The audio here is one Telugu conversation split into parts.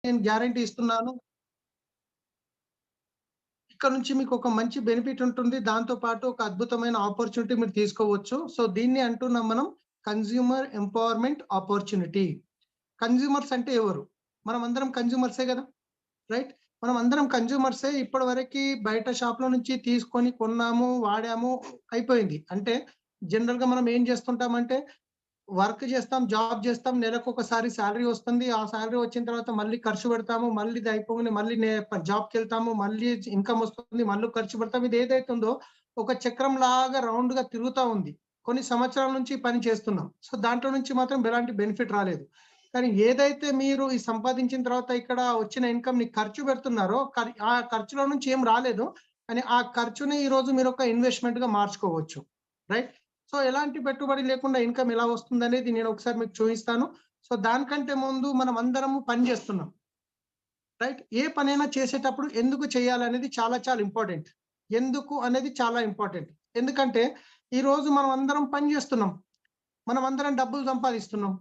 నేను గ్యారంటీ ఇస్తున్నాను. ఇక్కడ నుంచి మీకు ఒక మంచి బెనిఫిట్ ఉంటుంది. దాంతో పాటు ఒక అద్భుతమైన ఆపర్చునిటీ మీరు తీసుకోవచ్చు. సో, దీన్ని అంటున్నాం మనం కన్స్యూమర్ ఎంపవర్‌మెంట్ ఆపర్చునిటీ. కన్స్యూమర్స్ అంటే ఎవరు? మనమందరం కన్స్యూమర్సే గదా! రైట్? మనమందరం కన్స్యూమర్సే. ఇప్పటివరకి బయట షాప్‌లో నుంచి తీసుకొని కొన్నాము, వాడాము, అయిపోయింది. అంటే జనరల్‌గా మనం ఏం చేస్తుంటామంటే వర్క్ చేస్తాం, జాబ్ చేస్తాం. నెలకొకసారి సాలరీ వస్తుంది. ఆ సాలరీ వచ్చిన తర్వాత మళ్ళీ ఖర్చు పెడతాము. మళ్ళీ ఇది అయిపోగానే మళ్ళీ జాబ్‌కెళ్తాము. మళ్ళీ ఇన్‌కమ్ వస్తుంది. మళ్ళీ ఖర్చు పెడతాం. ఇది ఏదైతే ఉందో ఒక చక్రంలాగా రౌండ్‌గా తిరుగుతా ఉంది. కొన్ని సంవత్సరాల నుంచి ఈ పని చేస్తున్నాం. సో, దాంట్లో నుంచి మాత్రం ఎలాంటి బెనిఫిట్ రాలేదు. కానీ ఏదైతే మీరు ఈ సంపాదించిన తర్వాత ఇక్కడ వచ్చిన ఇన్‌కమ్‌ని ఖర్చు పెడుతున్నారో ఆ ఖర్చులో నుంచి ఏం రాలేదు. కానీ ఆ ఖర్చుని ఈరోజు మీరొక ఇన్వెస్ట్‌మెంట్‌గా మార్చుకోవచ్చు. రైట్? సో, ఎలాంటి పెట్టుబడి లేకుండా ఇన్‌కమ్ ఎలా వస్తుందనేది నేను ఒకసారి మీకు చూయిస్తాను. సో, దానికంటే ముందు మనం అందరము పని చేస్తున్నాం. రైట్? ఏ పనైనా చేసేటప్పుడు ఎందుకు చేయాలనేది చాలా చాలా ఇంపార్టెంట్. ఎందుకు అనేది చాలా ఇంపార్టెంట్. ఎందుకంటే ఈరోజు మనం అందరం పని చేస్తున్నాం. మనమందరం డబ్బులు సంపాదిస్తున్నాం.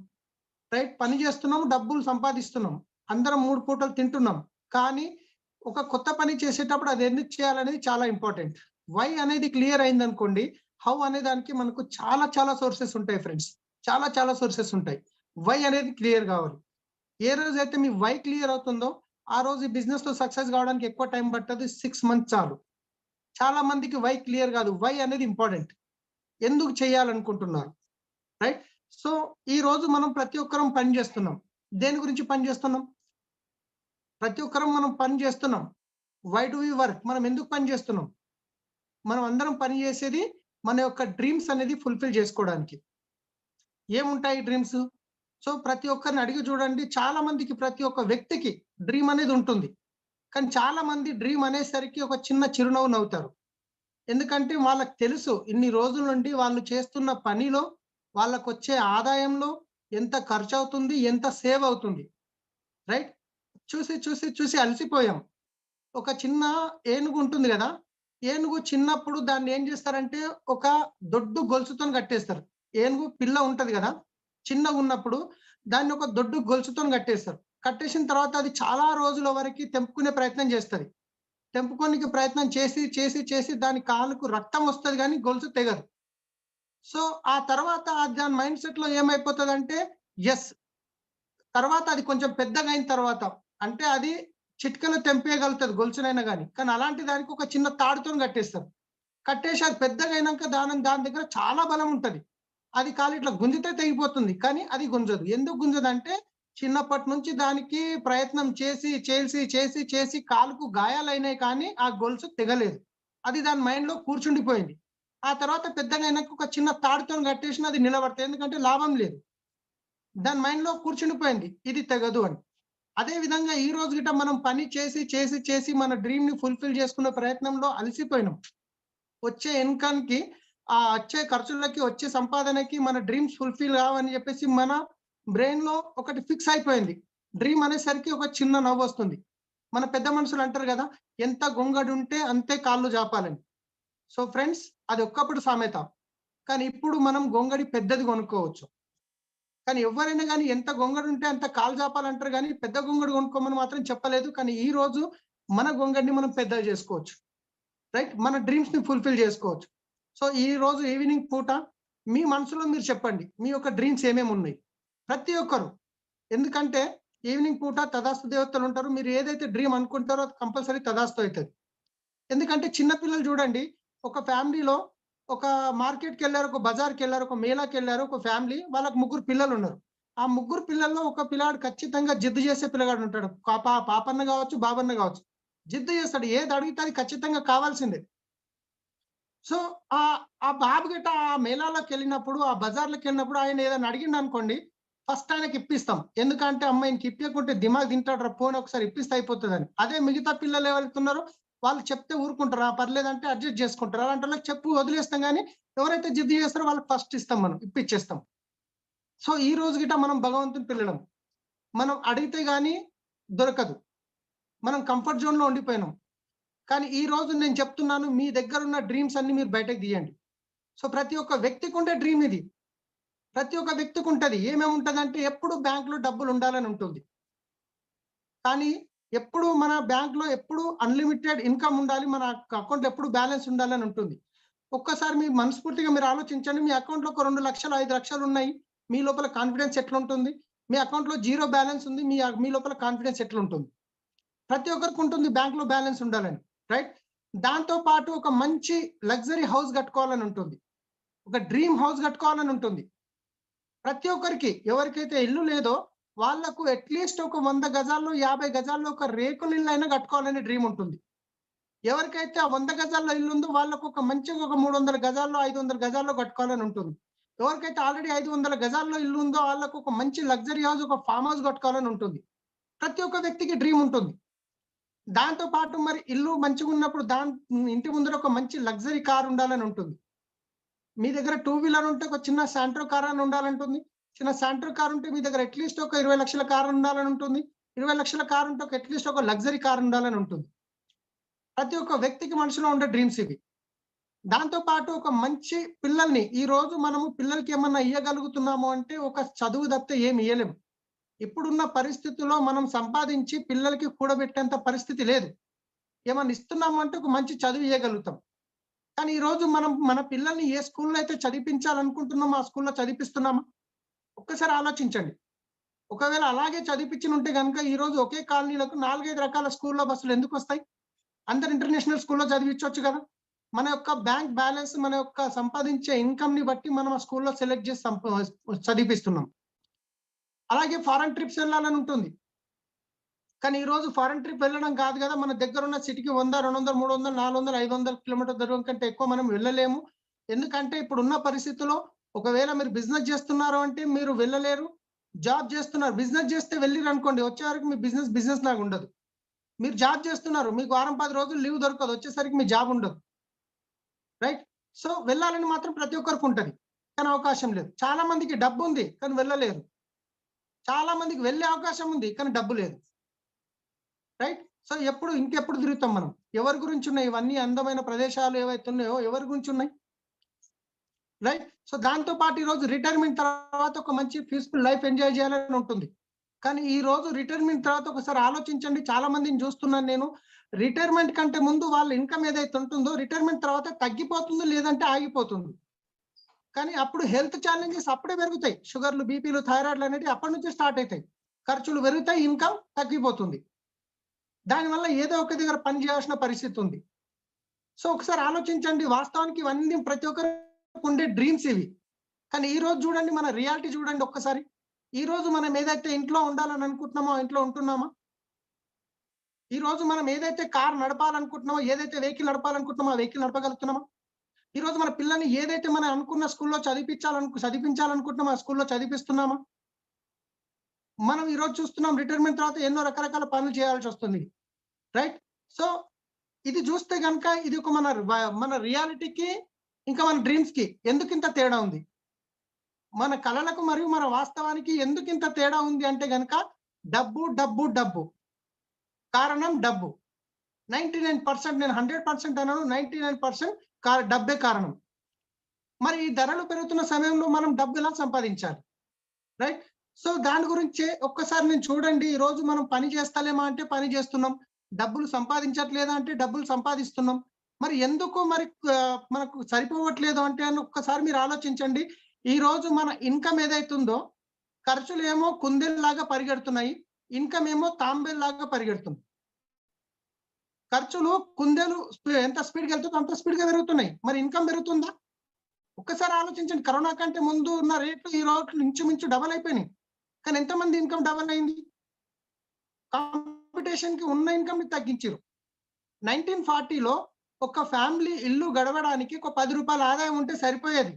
రైట్? పని చేస్తున్నాం, డబ్బులు సంపాదిస్తున్నాం. అందరం 3 పూటలు తింటున్నాం. కానీ ఒక కొత్త పని చేసేటప్పుడు అది ఎందుకు చేయాలనేది చాలా ఇంపార్టెంట్. వై అనేది క్లియర్ అయిందనుకోండి, హౌ అనే దానికి మనకు చాలా చాలా సోర్సెస్ ఉంటాయి ఫ్రెండ్స్. చాలా చాలా సోర్సెస్ ఉంటాయి. వై అనేది క్లియర్ కావాలి. ఏ రోజైతే మీ వై క్లియర్ అవుతుందో, ఆ రోజు ఈ బిజినెస్‌లో సక్సెస్ కావడానికి ఎక్కువ టైం పట్టదు. 6 మంత్స్ చాలు. చాలా మందికి వై క్లియర్ కాదు. వై అనేది ఇంపార్టెంట్. ఎందుకు చేయాలనుకుంటున్నారు? రైట్? సో, ఈరోజు మనం ప్రతి ఒక్కరం పని చేస్తున్నాం. దేని గురించి పని చేస్తున్నాం? ప్రతి ఒక్కరం మనం పని చేస్తున్నాం. Why do we work? మనం ఎందుకు పని చేస్తున్నాం? మనం అందరం పని చేసేది మన యొక్క డ్రీమ్స్ అనేది ఫుల్‌ఫిల్ చేసుకోవడానికి. ఏముంటాయి డ్రీమ్స్? సో, ప్రతి ఒక్కరిని అడిగి చూడండి. చాలా మందికి ప్రతి ఒక్క వ్యక్తికి డ్రీమ్ అనేది ఉంటుంది. కానీ చాలా మంది డ్రీమ్ అనేసరికి ఒక చిన్న చిరునవ్వు నవ్వుతారు. ఎందుకంటే వాళ్ళకి తెలుసు ఇన్ని రోజుల నుండి వాళ్ళు చేస్తున్న పనిలో, వాళ్ళకొచ్చే ఆదాయంలో ఎంత ఖర్చవుతుంది, ఎంత సేవ్ అవుతుంది. రైట్? చూసి, చూసి, చూసి అలసిపోయాం. ఒక చిన్న ఏనుగు ఉంటుంది గదా! ఏనుగు చిన్నప్పుడు దాన్నేం జేస్తారంటే, ఒక దొడ్డు గొలుసుతోని కట్టేస్తారు. ఏనుగు పిల్ల ఉంటది గదా! చిన్నగున్నప్పుడు దాన్ని ఒక దొడ్డు గొలుసుతోని కట్టేస్తారు. కట్టేసిన తర్వాత అది చాలా రోజుల వరకి తెంపుకునే ప్రయత్నం జేస్తది. తెంపుకోనికి ప్రయత్నం చేసి, చేసి, చేసి దాని కాలుకు రక్తం వస్తది గానీ గొలుసు తెగదు. సో, ఆ తర్వాత దాని మైండ్ సెట్‌లో ఏమైపోతదంటే, యెస్. తర్వాత అది కొంచెం పెద్దగయిన తర్వాత, అంటే అది చిటికెలో తెంపేయగలుగుతది గొలుసునైనా గాని. కానీ అలాంటి దానికి ఒక చిన్న తాడుతోని కట్టేస్తారు. కట్టేసి అది పెద్దగయినంక దాని దగ్గర చాలా బలం ఉంటది. అది కాలు ఇట్లా గుంజితే తెగిపోతుంది. కానీ అది గుంజదు. ఎందుకు గుంజదంటే, చిన్నప్పటి నుంచి దానికి ప్రయత్నం చేసి, చేసి, చేసి, చేసి కాలుకు గాయాలయినాయి కానీ, ఆ గొలుసు తెగలేదు. అది దాని మైండ్‌లో కూర్చుండిపోయింది. ఆ తర్వాత పెద్దగయినంక ఒక చిన్న తాడుతోని కట్టేసినా అది నిలబడతది. ఎందుకంటే లాభం లేదు. దాని మైండ్‌లో కూర్చుండిపోయింది. ఇది తెగదు అని. అదే విధంగా ఈ రోజు గిట మనం పని చేసి, చేసి, చేసి మన డ్రీమ్‌ని ఫుల్‌ఫిల్ చేసుకునే ప్రయత్నంలో అలసిపోయినాం. వచ్చే ఇన్‌కమ్‌కి వచ్చే ఖర్చులకి, వచ్చే సంపాదనకి మన డ్రీమ్స్ ఫుల్‌ఫిల్ కావని చెప్పేసి మన బ్రెయిన్‌లో ఒకటి ఫిక్స్ అయిపోయింది. డ్రీమ్ అనేసరికి ఒక చిన్న నవ్వొస్తుంది. మన పెద్ద మనుషులు అంటారు గదా! ఎంత గొంగడుంటే అంతే కాళ్ళు జాపాలని. సో ఫ్రెండ్స్ అది ఒకప్పుడు సామెత. కానీ ఇప్పుడు మనం గొంగడి పెద్దది కొనుక్కోవచ్చు. కానీ ఎవ్వరైనా గాని ఎంత గొంగడుంటే అంత కాలు జాపాలంటారు గానీ, పెద్ద గొంగడు కొనుక్కోమని మాత్రం చెప్పలేదు. కానీ ఈ రోజు మన గొంగడిని మనం పెద్దగా జేసుకోవచ్చు. రైట్? మన డ్రీమ్స్‌ని ఫుల్‌ఫిల్ జేసుకోవచ్చు. సో, ఈరోజు ఈవినింగ్ పూట మీ మనసులో మీరు చెప్పండి. మీ యొక్క డ్రీమ్స్ ఏమేమున్నాయి? ప్రతి ఒక్కరు. ఎందుకంటే ఈవినింగ్ పూట తదాస్తు దేవతలుంటారు. మీరు ఏదైతే డ్రీమ్ అనుకుంటారో అది కంపల్సరీ తదాస్తు అయితది. ఎందుకంటే చిన్న పిల్లలు చూడండి, ఒక ఫ్యామిలీలో ఒక మార్కెట్‌కెళ్లారు, ఒక బజార్‌కెళ్లారు, ఒక మేళాకెళ్లారు ఒక ఫ్యామిలీ. వాళ్ళకి ముగ్గురు పిల్లలున్నారు. ఆ ముగ్గురు పిల్లల్లో ఒక పిల్లాడు ఖచ్చితంగా జిద్దు చేసే పిల్లగాడుంటాడు. పాపన్న గావచ్చు, బాబన్న గావచ్చు. జిద్దు చేస్తాడు. ఏది అడిగితే అది ఖచ్చితంగా కావాల్సిందే. సో, ఆ బాబు గిట్ట ఆ మేళాలకెళ్ళినప్పుడు, ఆ బజార్‌లకెళ్ళినప్పుడు ఆయన ఏదైనా అడిగిండనుకోండి, ఫస్ట్ ఆయనకి ఇప్పిస్తాం. ఎందుకంటే, అమ్మ ఈయనకి ఇప్పియకుంటే దిమాగ్ తింటాడురా పోనీ ఒకసారి ఇప్పిస్తే అయిపోతదని. అదే మిగతా పిల్లలు ఎవరైతున్నారో వాళ్ళు చెప్తే ఊరుకుంటారు. పర్లేదంటే అడ్జస్ట్ చేసుకుంటారు. అలాంటోళ్ళకి చెప్పి వదిలేస్తాం గానీ, ఎవరైతే జిద్దు చేస్తారో వాళ్ళకి ఫస్ట్ ఇస్తాం మనం. ఇప్పిచ్చేస్తాం. సో, ఈ రోజు గిట్ట మనం భగవంతుని పిల్లలం. మనం అడిగితే గాని దొరకదు. మనం కంఫర్ట్ జోన్‌లో ఉండిపోయినాం. కానీ ఈ రోజు నేను చెప్తున్నాను మీ దగ్గరున్న డ్రీమ్స్ అన్నీ మీరు బయటకు తీయండి. సో, ప్రతి ఒక్క వ్యక్తికుండే డ్రీమ్ ఇది. ప్రతి ఒక్క వ్యక్తికుంటది. ఏమేముంటదంటే ఎప్పుడు బ్యాంక్‌లో డబ్బులుండాలని ఉంటుంది. కానీ ఎప్పుడు మన బ్యాంక్‌లో ఎప్పుడు అన్‌లిమిటెడ్ ఇన్‌కమ్ ఉండాలి. మన అకౌంట్‌లో ఎప్పుడు బ్యాలెన్స్ ఉండాలని ఉంటుంది. ఒక్కసారి మీ మనస్ఫూర్తిగా మీరు ఆలోచించండి. మీ అకౌంట్‌లో ఒక 2,00,000, 5,00,000 ఉన్నాయి. మీ లోపల కాన్ఫిడెన్స్ ఎట్లుంటుంది? మీ అకౌంట్‌లో జీరో బ్యాలెన్స్ ఉంది. మీ లోపల కాన్ఫిడెన్స్ ఎట్లుంటుంది? ప్రతి ఒక్కరికి ఉంటుంది బ్యాంక్‌లో బ్యాలెన్స్ ఉండాలని. రైట్? దాంతో పాటు ఒక మంచి లగ్జరీ హౌస్ కట్టుకోవాలని ఉంటుంది. ఒక డ్రీమ్ హౌస్ కట్టుకోవాలని ఉంటుంది. ప్రతి ఒక్కరికి ఎవరికైతే ఇల్లు లేదో వాళ్ళకు అట్‌లీస్ట్ ఒక 100 గజాల్లో, 50 గజాల్లో ఒక రేకుల ఇల్లైనా కట్టుకోవాలని డ్రీమ్ ఉంటుంది. ఎవరికైతే ఆ 100 గజాల్లో ఇల్లుందో వాళ్ళకు ఒక మంచిగా ఒక 300 గజాల్లో, 500 గజాల్లో కట్టుకోవాలని ఉంటుంది. ఎవరికైతే ఆల్రెడీ 500 గజాల్లో ఇల్లు ఉందో వాళ్ళకు ఒక మంచి లగ్జరీ హౌస్, ఒక ఫార్మ్ హౌస్ కట్టుకోవాలని ఉంటుంది. ప్రతి ఒక్క వ్యక్తికి డ్రీమ్ ఉంటుంది. దాంతో పాటు మరి ఇల్లు మంచిగున్నప్పుడు ఇంటి ముందర ఒక మంచి లగ్జరీ కార్ ఉండాలని ఉంటుంది. మీ దగ్గర 2 వీలర్ ఉంటే ఒక చిన్న శాంట్రో కార్ అని ఉండాలంటుంది. చిన్న శాంట్రో కార్ ఉంటే మీ దగ్గర అట్‌లీస్ట్ ఒక 20,00,000 కార్ ఉండాలని ఉంటుంది. 20,00,000 కార్ ఉంటే ఒక అట్‌లీస్ట్ ఒక లగ్జరీ కార్ ఉండాలని ఉంటుంది. ప్రతి ఒక్క వ్యక్తికి మనసులో ఉండే డ్రీమ్స్ ఇవి. దాంతో పాటు ఒక మంచి పిల్లల్ని ఈరోజు మనము పిల్లలకి ఏమన్నా ఇయ్యగలుగుతున్నాము అంటే ఒక చదువు తప్పితే ఏమి ఇయ్యలేము. ఇప్పుడున్న పరిస్థితుల్లో మనం సంపాదించి పిల్లలకి కూడబెట్టేంత పరిస్థితి లేదు. ఏమన్నా ఇస్తున్నాము అంటే ఒక మంచి చదువు ఇయ్యగలుగుతాం. కానీ ఈరోజు మనం మన పిల్లల్ని ఏ స్కూల్‌లో అయితే చదివించాలనుకుంటున్నామో ఆ స్కూల్‌లో చదివిపిస్తున్నామా? ఒక్కసారి ఆలోచించండి. ఒకవేళ అలాగే చదివిపిచ్చినుంటే గనుక ఈరోజు ఒకే కాలనీలకు 4, 5 రకాల స్కూల్‌లో బస్సులు ఎందుకొస్తాయి? అందరూ ఇంటర్నేషనల్ స్కూల్‌లో చదివించొచ్చు గదా! మన యొక్క బ్యాంక్ బ్యాలెన్స్, మన యొక్క సంపాదించే ఇన్‌కమ్‌ని బట్టి మనం ఆ స్కూల్‌లో సెలెక్ట్ చేసి చదివిపిస్తున్నాం. అలాగే ఫారెన్ ట్రిప్స్ ఎళ్ళాలని ఉంటుంది. కానీ ఈరోజు ఫారెన్ ట్రిప్ వెళ్ళడం కాదు గదా! మన దగ్గరున్న సిటీకి 100, 200, 300, 400, 500 కిలోమీటర్ల దూరం కంటే ఎక్కువ మనం వెళ్ళలేము. ఎందుకంటే ఇప్పుడున్న పరిస్థితిలో ఒకవేళ మీరు బిజినెస్ చేస్తున్నారు అంటే మీరు వెళ్ళలేరు. జాబ్ చేస్తున్నారు. బిజినెస్ చేస్తే వెళ్ళిరనుకోండి వచ్చే వరకు మీ బిజినెస్ లాగా ఉండదు. మీరు జాబ్ చేస్తున్నారు. మీకు వారం 10 రోజులు లీవ్ దొరకదు. వచ్చేసరికి మీ జాబ్ ఉండదు. రైట్? సో, వెళ్ళాలని మాత్రం ప్రతి ఒక్కరికి ఉంటది. కానీ అవకాశం లేదు. చాలా మందికి డబ్బుంది. కానీ వెళ్ళలేరు. చాలా మందికి వెళ్ళే అవకాశం ఉంది. కానీ డబ్బు లేదు. రైట్? సో, ఇంకెప్పుడు తిరుగుతాం మనం? ఎవరి గురించున్నాయి ఇవన్నీ అందమైన ప్రదేశాలు ఏవైతే ఉన్నాయో ఎవరి గురించున్నాయి? రైట్? సో, దాంతో పాటు ఈరోజు రిటైర్మెంట్ తర్వాత ఒక మంచి పీస్‌ఫుల్ లైఫ్ ఎంజాయ్ చేయాలని ఉంటుంది. కానీ ఈరోజు రిటైర్మెంట్ తర్వాత ఒకసారి ఆలోచించండి. చాలా మందిని చూస్తున్నాను నేను. రిటైర్మెంట్ కంటే ముందు వాళ్ళ ఇన్‌కమ్ ఏదైతే ఉంటుందో రిటైర్మెంట్ తర్వాత తగ్గిపోతుంది లేదంటే ఆగిపోతుంది. కానీ అప్పుడు హెల్త్ ఛాలెంజెస్ అప్పుడే పెరుగుతాయి. షుగర్‌లు, బీపీలు, థైరాయిడ్‌లు అనేటివి అప్పటి నుంచే స్టార్ట్ అయితాయి. ఖర్చులు పెరుగుతాయి, ఇన్‌కమ్ తగ్గిపోతుంది. దానివల్ల ఏదో ఒక దగ్గర పని చేయాల్సిన పరిస్థితి ఉంది. సో, ఒకసారి ఆలోచించండి. వాస్తవానికి ఇవన్నీ ప్రతి ఒక్కరికి ఉండే డ్రీమ్స్ ఇవి. కానీ ఈరోజు చూడండి మన రియాలిటీ చూడండి ఒక్కసారి. ఈరోజు మనం ఏదైతే ఇంట్లో ఉండాలని అనుకుంటున్నామో ఆ ఇంట్లో ఉంటున్నామా? ఈరోజు మనం ఏదైతే కార్ నడపాలనుకుంటున్నామో, ఏదైతే వెహికల్ నడపాలనుకుంటున్నామో ఆ వెహికల్ నడపగలుగుతున్నామా? ఈరోజు మన పిల్లల్ని ఏదైతే మనం అనుకున్న స్కూల్‌లో చదివించాలనుకుంటున్నామో ఆ స్కూల్‌లో చదివిపిస్తున్నామా? మనం ఈరోజు చూస్తున్నాం రిటైర్మెంట్ తర్వాత ఎన్నో రకరకాల పనులు చేయాల్సొస్తుంది. రైట్? సో, ఇది చూస్తే గనుక ఇది ఒక మన రియాలిటీకి, ఇంకా మన డ్రీమ్స్‌కి ఎందుకింత తేడా ఉంది? మన కలలకు మరియు మన వాస్తవానికి ఎందుకింత తేడా ఉంది అంటే గనక డబ్బు, డబ్బు, డబ్బు. కారణం డబ్బు. 99% నేను 100% అనను. 99% డబ్బే కారణం. మరి ఈ ధరలు పెరుగుతున్న సమయంలో మనం డబ్బు ఎలా సంపాదించాలి? రైట్? సో, దాని గురించే ఒక్కసారి నేను చూడండి ఈరోజు మనం పని చేస్తలేమా అంటే పని చేస్తున్నాం. డబ్బులు సంపాదించట్లేదా అంటే డబ్బులు సంపాదిస్తున్నాం. మరి ఎందుకు మనకు సరిపోవట్లేదు అంటే అని ఒక్కసారి మీరు ఆలోచించండి. ఈరోజు మన ఇన్‌కమ్ ఏదైతుందో ఖర్చులేమో కుందేలులాగా పరిగెడుతున్నాయి. ఇన్‌కమ్ ఏమో తాంబేలులాగా పరిగెడుతుంది. ఖర్చులు కుందేలు ఎంత స్పీడ్‌గా ఎళ్తుందో అంత స్పీడ్‌గా పెరుగుతున్నాయి. మరి ఇన్‌కమ్ పెరుగుతుందా? ఒక్కసారి ఆలోచించండి. కరోనా కంటే ముందు ఉన్న రేట్లు ఈ రోజు ఇంచుమించు డబుల్ అయిపోయినాయి. కానీ ఎంతమంది ఇన్‌కమ్ డబుల్ అయింది? కాంపిటీషన్‌కి ఉన్న ఇన్‌కమ్‌ని తగ్గించిర్రు. 1940లో ఒక ఫ్యామిలీ ఇల్లు గడవడానికి ఒక రూ. 10 ఆదాయం ఉంటే సరిపోయేది.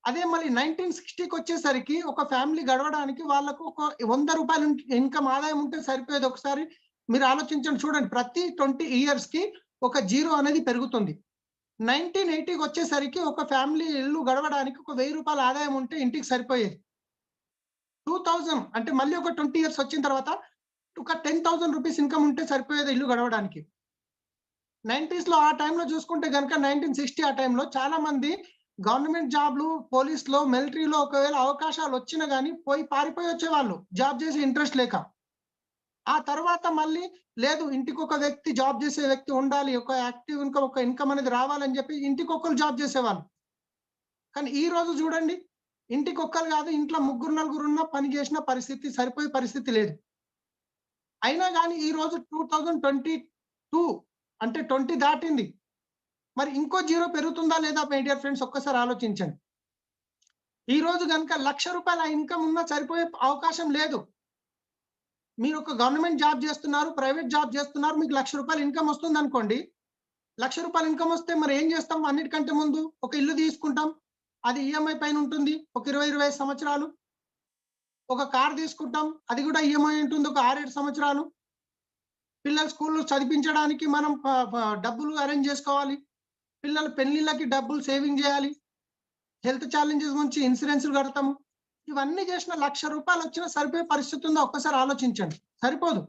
అదే మళ్ళీ 1960కొచ్చేసరికి ఒక ఫ్యామిలీ గడవడానికి వాళ్ళకు ఒక రూ. 100 ఇన్‌కమ్ ఆదాయం ఉంటే సరిపోయేది. ఒకసారి మీరు ఆలోచించండి చూడండి. ప్రతి 20 ఇయర్స్‌కి ఒక జీరో అనేది పెరుగుతుంది. 1980కొచ్చేసరికి ఒక ఫ్యామిలీ ఇల్లు గడవడానికి ఒక రూ. 1000 ఆదాయం ఉంటే ఇంటికి సరిపోయేది. 2000 అంటే మళ్ళీ ఒక 20 ఇయర్స్ వచ్చిన తర్వాత ఒక రూ. 10,000 ఇన్‌కమ్ ఉంటే సరిపోయేది ఇల్లు గడవడానికి. 90స్‌లో ఆ టైంలో చూసుకుంటే గనుక 1960 ఆ టైంలో చాలా మంది గవర్నమెంట్ జాబ్‌లు, పోలీస్‌లో, మిలిటరీలో ఒకవేళ అవకాశాలొచ్చినా గాని పారిపోయి వచ్చేవాళ్ళు. జాబ్ చేసే ఇంట్రెస్ట్ లేక. ఆ తర్వాత మళ్ళీ లేదు ఇంటికొక వ్యక్తి జాబ్ చేసే వ్యక్తి ఉండాలి. ఒక యాక్టివ్ ఇన్‌కమ్, ఒక ఇన్‌కమ్ అనేది రావాలని చెప్పి ఇంటికొకళ్ళు జాబ్ చేసేవాళ్ళు. కానీ ఈ రోజు చూడండి, ఇంటికొక్కళ్ళు కాదు, ఇంట్లో ముగ్గురు, నలుగురున్నా పని చేసిన పరిస్థితి, సరిపోయే పరిస్థితి లేదు. అయినా గాని ఈ రోజు 2022 అంటే 20 దాటింది. మరి ఇంకో జీరో పెరుగుతుందా లేదా మై డియర్ ఫ్రెండ్స్, ఒక్కసారి ఆలోచించండి. ఈ రోజు గనుక రూ. 1,00,000 ఇన్‌కమ్ ఉన్నా సరిపోయే అవకాశం లేదు. మీరు ఒక గవర్నమెంట్ జాబ్ చేస్తున్నారు, ప్రైవేట్ జాబ్ చేస్తున్నారు, మీకు రూ. 1,00,000 ఇన్‌కమ్ వస్తుందనుకోండి. రూ. 1,00,000 ఇన్‌కమ్ వస్తే మరి ఏం చేస్తాం? అన్నిటికంటే ముందు ఒక ఇల్లు తీసుకుంటాం. అది ఈఎంఐ పైన ఉంటుంది. ఒక 20, 25 సంవత్సరాలు. ఒక కార్ తీసుకుంటాం. అది కూడా ఈఎంఐ ఉంటుంది. ఒక 6, 7 సంవత్సరాలు. పిల్లల స్కూల్‌లో చదివించడానికి మనం ప ప డబ్బులు అరేంజ్ చేసుకోవాలి. పిల్లల పెళ్ళిళ్ళకి డబ్బులు సేవింగ్ చేయాలి. హెల్త్ ఛాలెంజెస్ నుంచి ఇన్సూరెన్స్‌లు కడతాము. ఇవన్నీ చేసిన రూ. 1,00,000 వచ్చినా సరిపోయే పరిస్థితి ఉందా? ఒక్కసారి ఆలోచించండి. సరిపోదు.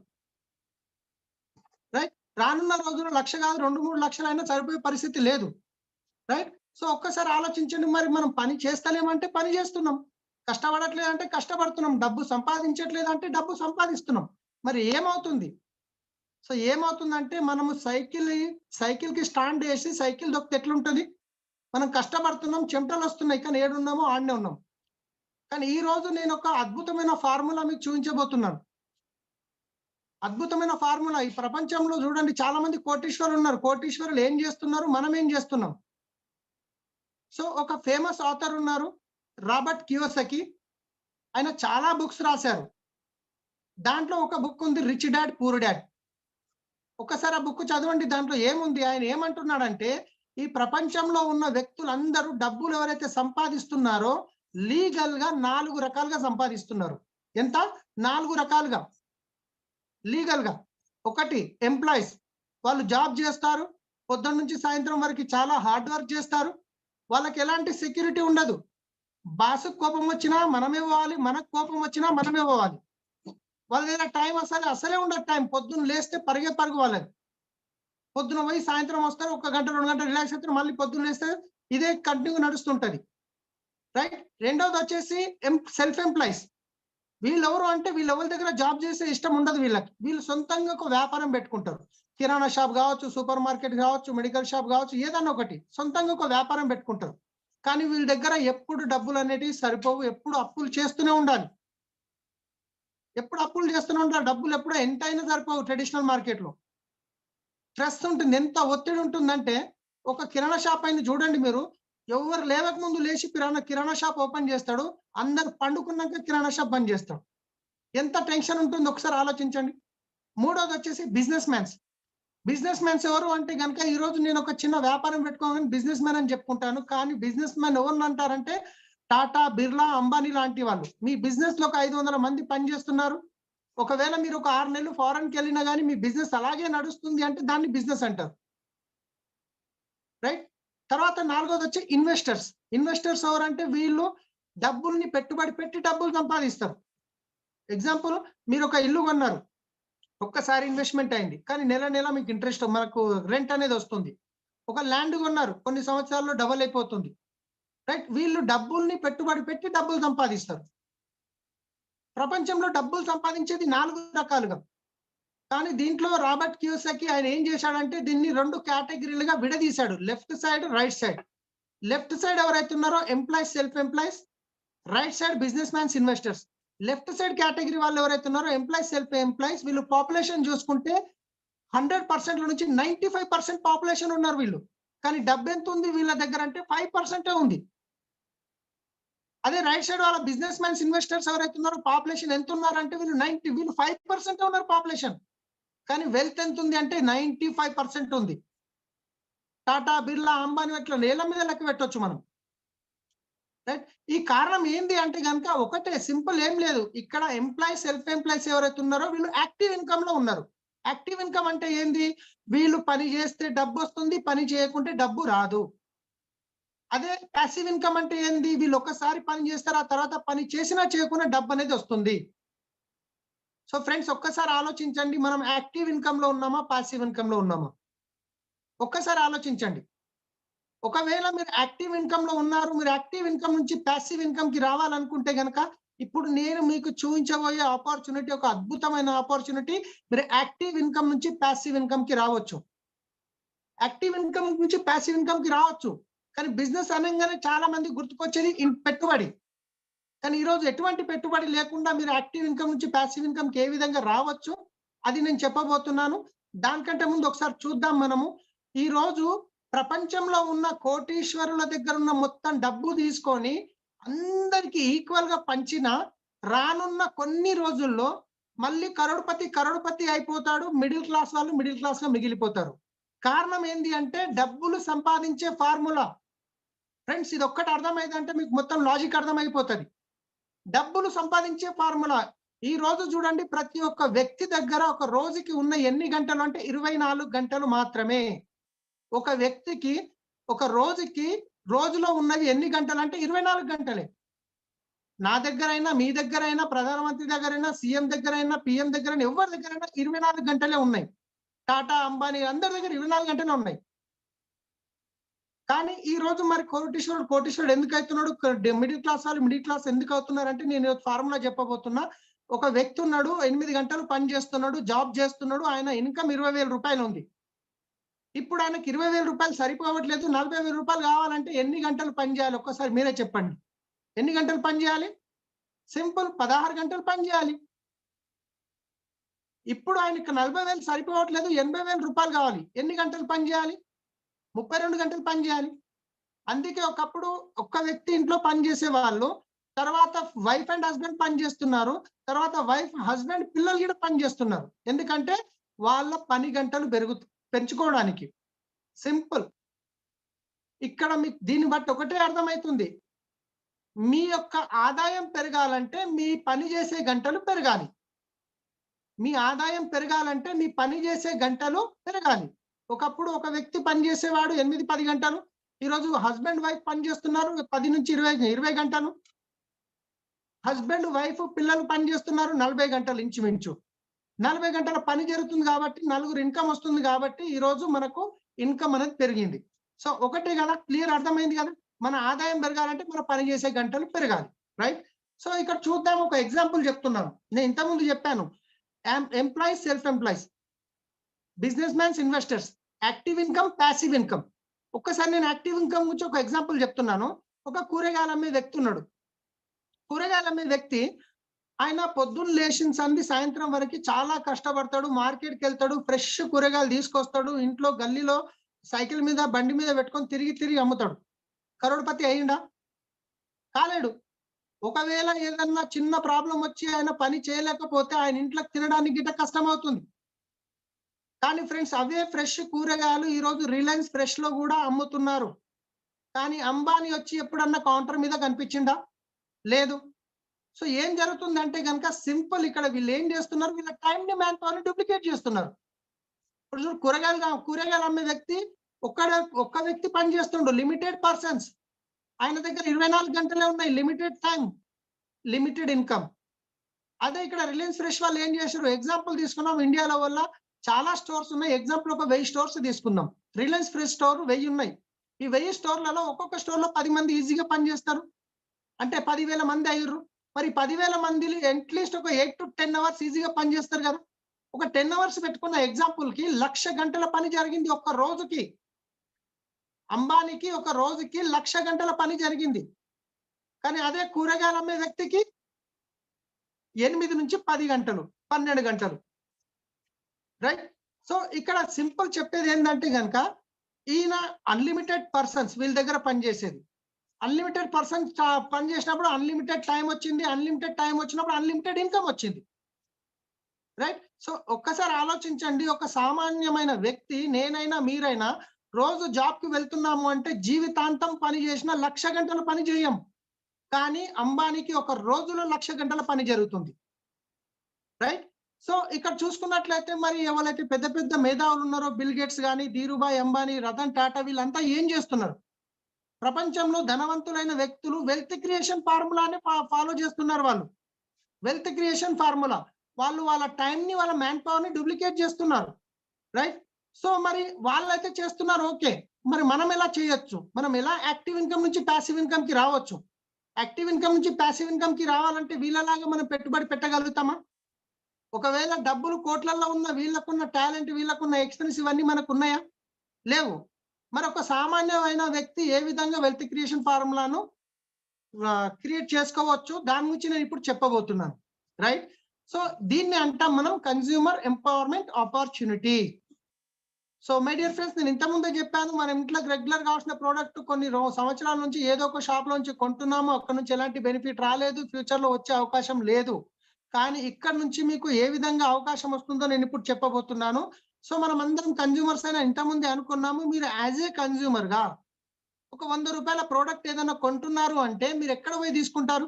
రైట్? రానున్న రోజుల్లో 1,00,000 కాదు, 2, 3 లక్షలైనా సరిపోయే పరిస్థితి లేదు. రైట్? సో, ఒక్కసారి ఆలోచించండి. మరి మనం పని చేస్తలేమంటే పని చేస్తున్నాం. కష్టపడట్లేదంటే కష్టపడుతున్నాం. డబ్బు సంపాదించట్లేదంటే డబ్బు సంపాదిస్తున్నాం. మరి ఏమవుతుంది? సో, ఏమవుతుందంటే మనము సైకిల్‌కి స్టాండ్ ఏసి సైకిల్ తొక్కితే ఎట్లుంటది? మనం కష్టపడుతున్నాం, చెమటలొస్తున్నాయి. కానీ ఏడున్నామో ఆడనే ఉన్నాం. కానీ ఈరోజు నేనొక అద్భుతమైన ఫార్ములా మీకు చూయించబోతున్నాను. అద్భుతమైన ఫార్ములా. ఈ ప్రపంచంలో చూడండి, చాలా మంది కోటీశ్వరులున్నారు. కోటీశ్వరులు ఏం చేస్తున్నారు? మనం ఏం చేస్తున్నాం? సో, ఒక ఫేమస్ ఆథర్ ఉన్నారు. Robert Kiyosaki. ఆయన చాలా బుక్స్ రాశారు. దాంట్లో ఒక బుక్ ఉంది 'రిచ్ డాడ్ పూర్ డాడ్'. ఒక్కసారి ఆ బుక్ చదవండి. దాంట్లో ఏముంది? ఆయన ఏమంటున్నాడంటే, ఈ ప్రపంచంలో ఉన్న వ్యక్తులందరూ డబ్బులు ఎవరైతే సంపాదిస్తున్నారో లీగల్‌గా 4 రకాలుగా సంపాదిస్తున్నారు. ఎంత? 4 రకాలుగా. లీగల్‌గా. ఒకటి ఎంప్లాయీస్. వాళ్ళు జాబ్ జేస్తారు. పొద్దున్న నుంచి సాయంత్రం వరకి చాలా హార్డ్ వర్క్ జేస్తారు. వాళ్ళకి ఎలాంటి సెక్యూరిటీ ఉండదు. బాస్‌కి కోపం వచ్చినా మనమే పోవాలి. మనకు కోపం వచ్చినా మనమే పోవాలి. వాళ్ళ దగ్గర టైం అసలే ఉండదు టైం. పొద్దున్న లేస్తే పరుగే పరుగు వాళ్ళది. పొద్దున పోయి సాయంత్రం వస్తారు. ఒక గంట, 2 గంటలు రిలాక్స్ అయితారు. మళ్ళీ పొద్దున్న లేస్తే ఇదే కంటిన్యూగా నడుస్తుంటది. రైట్? రెండోదొచ్చేసి సెల్ఫ్ ఎంప్లాయీస్. వీళ్ళెవరు అంటే వీళ్ళెవరి దగ్గర జాబ్ చేసే ఇష్టం ఉండదు వీళ్ళకి. వీళ్ళు సొంతంగా ఒక వ్యాపారం పెట్టుకుంటారు. కిరాణా షాప్ గావచ్చు, సూపర్ మార్కెట్ గావచ్చు, మెడికల్ షాప్ గావచ్చు, ఏదన్నా ఒకటి. సొంతంగా ఒక వ్యాపారం పెట్టుకుంటారు. కానీ వీళ్ళ దగ్గర ఎప్పుడు డబ్బులనేటివి సరిపోవు. ఎప్పుడు అప్పులు చేస్తూనే ఉండాలి. ఎప్పుడు అప్పులు చేస్తూనే ఉండాలి. డబ్బులు ఎప్పుడు ఎంతైనా సరిపోవు ట్రెడిషనల్ మార్కెట్‌లో. స్ట్రెస్ ఉంటుంది. ఎంత ఒత్తిడి ఉంటుందంటే, ఒక కిరాణా షాప్ అయింది చూడండి మీరు. ఎవ్వరు లేవక ముందు లేచి కిరాణా షాప్ ఓపెన్ చేస్తాడు. అందరూ పండుకున్నాక కిరాణా షాప్ బంద్ చేస్తాడు. ఎంత టెన్షన్ ఉంటుందో ఒకసారి ఆలోచించండి. మూడోదొచ్చేసి బిజినెస్ మ్యాన్స్. బిజినెస్ మ్యాన్స్ ఎవరు అంటే గనక ఈరోజు నేను ఒక చిన్న వ్యాపారం పెట్టుకోగానే బిజినెస్ మ్యాన్ అని చెప్పుకుంటాను. కానీ బిజినెస్ మ్యాన్ ఎవరినంటారంటే టాటా, బిర్లా, అంబానీ లాంటి వాళ్ళు. మీ బిజినెస్‌లో ఒక 500 మంది పని చేస్తున్నారు. ఒకవేళ మీరు ఒక 6 నెలలు ఫారెన్‌కెళ్ళినా గాని మీ బిజినెస్ అలాగే నడుస్తుంది అంటే దాన్ని బిజినెస్ అంటారు. రైట్? తర్వాత నాలుగోదొచ్చి ఇన్వెస్టర్స్. ఇన్వెస్టర్స్ ఎవరంటే వీళ్ళు డబ్బుల్ని పెట్టుబడి పెట్టి డబ్బులు సంపాదిస్తారు. ఎగ్జాంపుల్, మీరొక ఇల్లు కొన్నారు. ఒక్కసారి ఇన్వెస్ట్‌మెంట్ అయింది. కానీ నెల నెల మీకు ఇంట్రెస్ట్ మనకు రెంట్ అనేది వస్తుంది. ఒక ల్యాండ్ కొన్నారు. కొన్ని సంవత్సరాల్లో డబుల్ అయిపోతుంది. రైట్? వీళ్ళు డబ్బుల్ని పెట్టుబడి పెట్టి డబ్బులు సంపాదిస్తారు. ప్రపంచంలో డబ్బులు సంపాదించేది 4 రకాలుగా. కానీ దీంట్లో రాబర్ట్ కియోసాకి ఆయన ఏం చేశాడంటే దీన్ని 2 కేటగరీలుగా విడదీశాడు. Left side, right side. Left side ఎవరైతే ఉన్నారో employees, self employees. Right side business mans, investors. Left side category వాళ్ళు ఎవరైతే ఉన్నారో ఎంప్లాయీస్, సెల్ఫ్ ఎంప్లాయీస్, వీళ్ళు పాపులేషన్ చూసుకుంటే 100% నుంచి 95% పాపులేషన్ ఉన్నారు వీళ్ళు. కానీ డబ్బెంతుంది వీళ్ళ దగ్గర అంటే 5% ఉంది. అదే రైట్ సైడ్ వాళ్ళ బిజినెస్ మ్యాన్స్, ఇన్వెస్టర్స్ ఎవరైతే ఉన్నారో పాపులేషన్ ఎంతున్నారంటే వీళ్ళు 5% ఉన్నారు పాపులేషన్. కానీ వెల్త్ ఎంతుంది అంటే 95% ఉంది. టాటా, బిర్లా, అంబానీ ఇట్లా నేల మీద లెక్క పెట్టొచ్చు మనం. రైట్? ఈ కారణం ఏంది అంటే గనక ఒకటే సింపుల్, ఏం లేదు. ఇక్కడ ఎంప్లాయీస్, సెల్ఫ్ ఎంప్లాయీస్ ఎవరైతే ఉన్నారో వీళ్ళు యాక్టివ్ ఇన్‌కమ్‌లో ఉన్నారు. యాక్టివ్ ఇన్‌కమ్ అంటే ఏంది? వీళ్ళు పని చేస్తే డబ్బొస్తుంది. పని చేయకుంటే డబ్బు రాదు. అదే పాసివ్ ఇన్‌కమ్ అంటే ఏంది? వీళ్ళు ఒక్కసారి పని చేస్తారు. ఆ తర్వాత పని చేసినా చేయకున్నా డబ్బనేది వస్తుంది. సో ఫ్రెండ్స్, ఒక్కసారి ఆలోచించండి. మనం యాక్టివ్ ఇన్‌కమ్‌లో ఉన్నామా? పాసివ్ ఇన్‌కమ్‌లో ఉన్నామా? ఒక్కసారి ఆలోచించండి. ఒకవేళ మీరు యాక్టివ్ ఇన్‌కమ్‌లో ఉన్నారు. మీరు యాక్టివ్ ఇన్‌కమ్ నుంచి పాసివ్ ఇన్‌కమ్‌కి రావాలనుకుంటే గనక ఇప్పుడు నేను మీకు చూపించబోయే ఆపర్చునిటీ ఒక అద్భుతమైన ఆపర్చునిటీ. మీరు యాక్టివ్ ఇన్కమ్ నుంచి ప్యాసివ్ ఇన్కమ్ కి రావచ్చు. యాక్టివ్ ఇన్కమ్ నుంచి ప్యాసివ్ ఇన్కమ్ కి రావచ్చు. కానీ బిజినెస్ అనగానే చాలా మంది గుర్తుకొచ్చేది పెట్టుబడి. కానీ ఈరోజు ఎటువంటి పెట్టుబడి లేకుండా మీరు యాక్టివ్ ఇన్కమ్ నుంచి ప్యాసివ్ ఇన్కమ్ కి ఏ విధంగా రావచ్చు అది నేను చెప్పబోతున్నాను. దానికంటే ముందు ఒకసారి చూద్దాం మనము. ఈ రోజు ప్రపంచంలో ఉన్న కోటీశ్వరుల దగ్గర ఉన్న మొత్తం డబ్బు తీసుకొని అందరికి ఈక్వల్ గా పంచిన రానున్న కొన్ని రోజుల్లో మళ్ళీ కరోడ్పతి అయిపోతాడు. మిడిల్ క్లాస్ వాళ్ళు మిడిల్ క్లాస్ గా మిగిలిపోతారు. కారణం ఏంది అంటే డబ్బులు సంపాదించే ఫార్ములా. ఫ్రెండ్స్, ఇది ఒక్కటి అర్థమైందంటే మీకు మొత్తం లాజిక్ అర్థమైపోతుంది. డబ్బులు సంపాదించే ఫార్ములా. ఈ రోజు చూడండి, ప్రతి ఒక్క వ్యక్తి దగ్గర ఒక రోజుకి ఉన్న ఎన్ని గంటలు అంటే 24 గంటలు మాత్రమే. ఒక వ్యక్తికి ఒక రోజుకి రోజులో ఉన్నవి ఎన్ని గంటలు అంటే 24 గంటలే. నా దగ్గరైనా, మీ దగ్గరైనా, ప్రధానమంత్రి దగ్గరైనా, సీఎం దగ్గరైనా, పిఎం దగ్గరైనా, ఎవరి దగ్గరైనా 24 గంటలే ఉన్నాయి. టాటా, అంబానీ అందరి దగ్గర 24 గంటలే ఉన్నాయి. కానీ ఈ రోజు మరి కోటీశ్వరుడు ఎందుకు అవుతున్నాడు? మిడిల్ క్లాస్ వాళ్ళు మిడిల్ క్లాస్ ఎందుకు అవుతున్నారంటే నేను ఫార్ములా చెప్పబోతున్నా. ఒక వ్యక్తి ఉన్నాడు, 8 గంటలు పని చేస్తున్నాడు, జాబ్ చేస్తున్నాడు, ఆయన ఇన్కమ్ 20,000 రూపాయలు ఉంది. ఇప్పుడు ఆయనకి 20,000 రూపాయలు సరిపోవట్లేదు. 40,000 రూపాయలు కావాలంటే ఎన్ని గంటలు పని చేయాలి? ఒక్కసారి మీరే చెప్పండి. ఎన్ని గంటలు పని చేయాలి? సింపుల్, 16 గంటలు పని చేయాలి. ఇప్పుడు ఆయనకి 40,000 సరిపోవట్లేదు, 80,000 రూపాయలు కావాలి. ఎన్ని గంటలు పని చేయాలి? 32 గంటలు పని చేయాలి. అందుకే ఒకప్పుడు ఒక్క వ్యక్తి ఇంట్లో పని చేసే వాళ్ళు, తర్వాత వైఫ్ అండ్ హస్బెండ్ పని చేస్తున్నారు, తర్వాత హస్బెండ్ పిల్లలు కూడా పని చేస్తున్నారు. ఎందుకంటే వాళ్ళ పని గంటలు పెంచుకోవడానికి. సింపుల్. ఇక్కడ మీకు దీన్ని బట్టి ఒకటే అర్థమవుతుంది, మీ యొక్క ఆదాయం పెరగాలంటే మీ పని చేసే గంటలు పెరగాలి. మీ ఆదాయం పెరగాలంటే మీ పని చేసే గంటలు పెరగాలి. ఒకప్పుడు ఒక వ్యక్తి పని చేసేవాడు 8-10 గంటలు. ఈరోజు హస్బెండ్ వైఫ్ పని చేస్తున్నారు 10 నుంచి 20 గంటలు. హస్బెండ్ వైఫ్ పిల్లలు పని చేస్తున్నారు 40 గంటలు ఇంచుమించు. 40 గంటల పని జరుగుతుంది కాబట్టి నలుగురు ఇన్కమ్ వస్తుంది కాబట్టి ఈ రోజు మనకు ఇన్కమ్ అనేది పెరిగింది. సో ఒకటే కదా, క్లియర్ అర్థమైంది కదా. మన ఆదాయం పెరగాలంటే మన పని చేసే గంటలు పెరగాలి. రైట్. సో ఇక్కడ చూద్దాం, ఒక ఎగ్జాంపుల్ చెప్తున్నాను. నేను ఇంతకుముందు చెప్పాను, employees, self employees, business mans, investors, active income, passive income. ఒక్కసారి నేను యాక్టివ్ ఇన్కమ్ గురించి ఒక ఎగ్జాంపుల్ చెప్తున్నాను. ఒక కూరగాయలు అమ్మే వ్యక్తి ఉన్నాడు. కూరగాయలు అమ్మే వ్యక్తి ఆయన పొద్దున్న లేచిన సంధి సాయంత్రం వరకు చాలా కష్టపడతాడు. మార్కెట్కి వెళ్తాడు, ఫ్రెష్ కూరగాయలు తీసుకొస్తాడు, ఇంట్లో గల్లీలో సైకిల్ మీద బండి మీద పెట్టుకొని తిరిగి అమ్ముతాడు. కరోడ్పతి అయ్యిండా? కాలేడు. ఒకవేళ ఏదన్నా చిన్న ప్రాబ్లం వచ్చి ఆయన పని చేయలేకపోతే ఆయన ఇంట్లోకి తినడానికి గిట్ట కష్టం అవుతుంది. కానీ ఫ్రెండ్స్, అవే ఫ్రెష్ కూరగాయలు ఈ రోజు రిలయన్స్ ఫ్రెష్ లో కూడా అమ్ముతున్నారు. కానీ అంబానీ వచ్చి ఎప్పుడన్నా కౌంటర్ మీద కనిపించిందా? లేదు. సో ఏం జరుగుతుందంటే కనుక సింపుల్, ఇక్కడ వీళ్ళు ఏం చేస్తున్నారు, వీళ్ళ టైం ని మ్యాన్ పవర్ ని డూప్లికేట్ చేస్తున్నారు. ఇప్పుడు చూడు, కూరగాయలు అమ్మే వ్యక్తి ఒక్క వ్యక్తి పని చేస్తుండు, లిమిటెడ్ పర్సన్స్. ఆయన దగ్గర 24 గంటలే ఉన్నాయి, లిమిటెడ్ టైం, లిమిటెడ్ ఇన్కమ్. అదే ఇక్కడ రిలయన్స్ ఫ్రెష్ వాళ్ళు ఏం చేశారు, ఎగ్జాంపుల్ తీసుకున్నాం, ఇండియాలో వల్ల చాలా స్టోర్స్ ఉన్నాయి. ఎగ్జాంపుల్ ఒక 1000 స్టోర్స్ తీసుకుందాం. రిలయన్స్ ఫ్రెష్ స్టోర్ 1000 ఉన్నాయి. ఈ 1000 స్టోర్లలో ఒక్కొక్క స్టోర్ లో 10 మంది ఈజీగా పనిచేస్తారు. అంటే 10,000 మంది అయ్యారు. మరి 10,000 మందిని అట్లీస్ట్ ఒక 8 to 10 అవర్స్ ఈజీగా పనిచేస్తారు కదా. ఒక 10 అవర్స్ పెట్టుకున్న ఎగ్జాంపుల్ కి 1,00,000 గంటల పని జరిగింది ఒక్క రోజుకి. అంబానీకి ఒక రోజుకి 1,00,000 గంటల పని జరిగింది. కానీ అదే కూరగాయలు అమ్మే వ్యక్తికి 8 నుంచి 10 గంటలు, 12 గంటలు. రైట్. సో ఇక్కడ సింపుల్ చెప్పేది ఏంటంటే కనుక, ఈయన అన్లిమిటెడ్ పర్సన్స్ వీళ్ళ దగ్గర పనిచేసేది. అన్లిమిటెడ్ పర్సన్స్ పని చేసినప్పుడు అన్లిమిటెడ్ టైం వచ్చింది, అన్లిమిటెడ్ టైం వచ్చినప్పుడు అన్లిమిటెడ్ ఇన్కమ్ వచ్చింది. రైట్. సో ఒక్కసారి ఆలోచించండి, ఒక సామాన్యమైన వ్యక్తి, నేనైనా మీరైనా రోజు జాబ్ కి వెళ్తున్నాము అంటే జీవితాంతం పని చేసిన 1,00,000 గంటల పని చేయం. కానీ అంబానీకి ఒక రోజులో 1,00,000 గంటల పని జరుగుతుంది. రైట్. సో ఇక్కడ చూసుకున్నట్లయితే మరి ఎవరైతే పెద్ద పెద్ద మేధావులు ఉన్నారో, బిల్ గేట్స్ కానీ, ధీరుభాయ్ అంబానీ, రతన్ టాటా, వీళ్ళంతా ఏం చేస్తున్నారు? ప్రపంచంలో ధనవంతులైన వ్యక్తులు వెల్త్ క్రియేషన్ ఫార్ములాని ఫాలో చేస్తున్నారు. వాళ్ళు వెల్త్ క్రియేషన్ ఫార్ములా, వాళ్ళు వాళ్ళ టైం ని, వాళ్ళ మ్యాన్ పవర్ ని డూప్లికేట్ చేస్తున్నారు. రైట్. సో మరి వాళ్ళైతే చేస్తున్నారు, ఓకే. మరి మనం ఎలా చేయొచ్చు? మనం ఎలా యాక్టివ్ ఇన్కమ్ నుంచి ప్యాసివ్ ఇన్కమ్ కి రావచ్చు? యాక్టివ్ ఇన్కమ్ నుంచి ప్యాసివ్ ఇన్కమ్ కి రావాలంటే వీళ్ళలాగా మనం పెట్టుబడి పెట్టగలుగుతామా? ఒకవేళ డబ్బులు కోట్లల్లో ఉన్న వీళ్ళకున్న టాలెంట్, వీళ్ళకున్న ఎక్స్‌పీరియన్స్ ఇవన్నీ మనకున్నాయా? లేవు. మరి ఒక సామాన్యమైన వ్యక్తి ఏ విధంగా వెల్త్ క్రియేషన్ ఫార్ములాను క్రియేట్ చేసుకోవచ్చు, దాని గురించి నేను ఇప్పుడు చెప్పబోతున్నాను. రైట్? సో దీన్ని అంటాం మనం consumer empowerment opportunity. So my dear friends, నేను ఇంతకుముందే చెప్పాను, మన ఇంట్లోకి రెగ్యులర్ కావాల్సిన ప్రోడక్ట్ కొన్ని సంవత్సరాల నుంచి ఏదో ఒక షాప్ నుంచి కొంటున్నాము, అక్కడ నుంచి ఎలాంటి బెనిఫిట్ రాలేదు, ఫ్యూచర్ లో వచ్చే అవకాశం లేదు. కానీ ఇక్కడ నుంచి మీకు ఏ విధంగా అవకాశం వస్తుందో నేను ఇప్పుడు చెప్పబోతున్నాను. సో మనం అందరం కన్స్యూమర్స్ అయినా ఇంతకుముందే అనుకున్నాము, మీరు యాజ్ ఏ కన్స్యూమర్ గా ఒక 100 రూపాయల ప్రోడక్ట్ ఏదైనా కొంటున్నారు అంటే మీరు ఎక్కడ పోయి తీసుకుంటారు?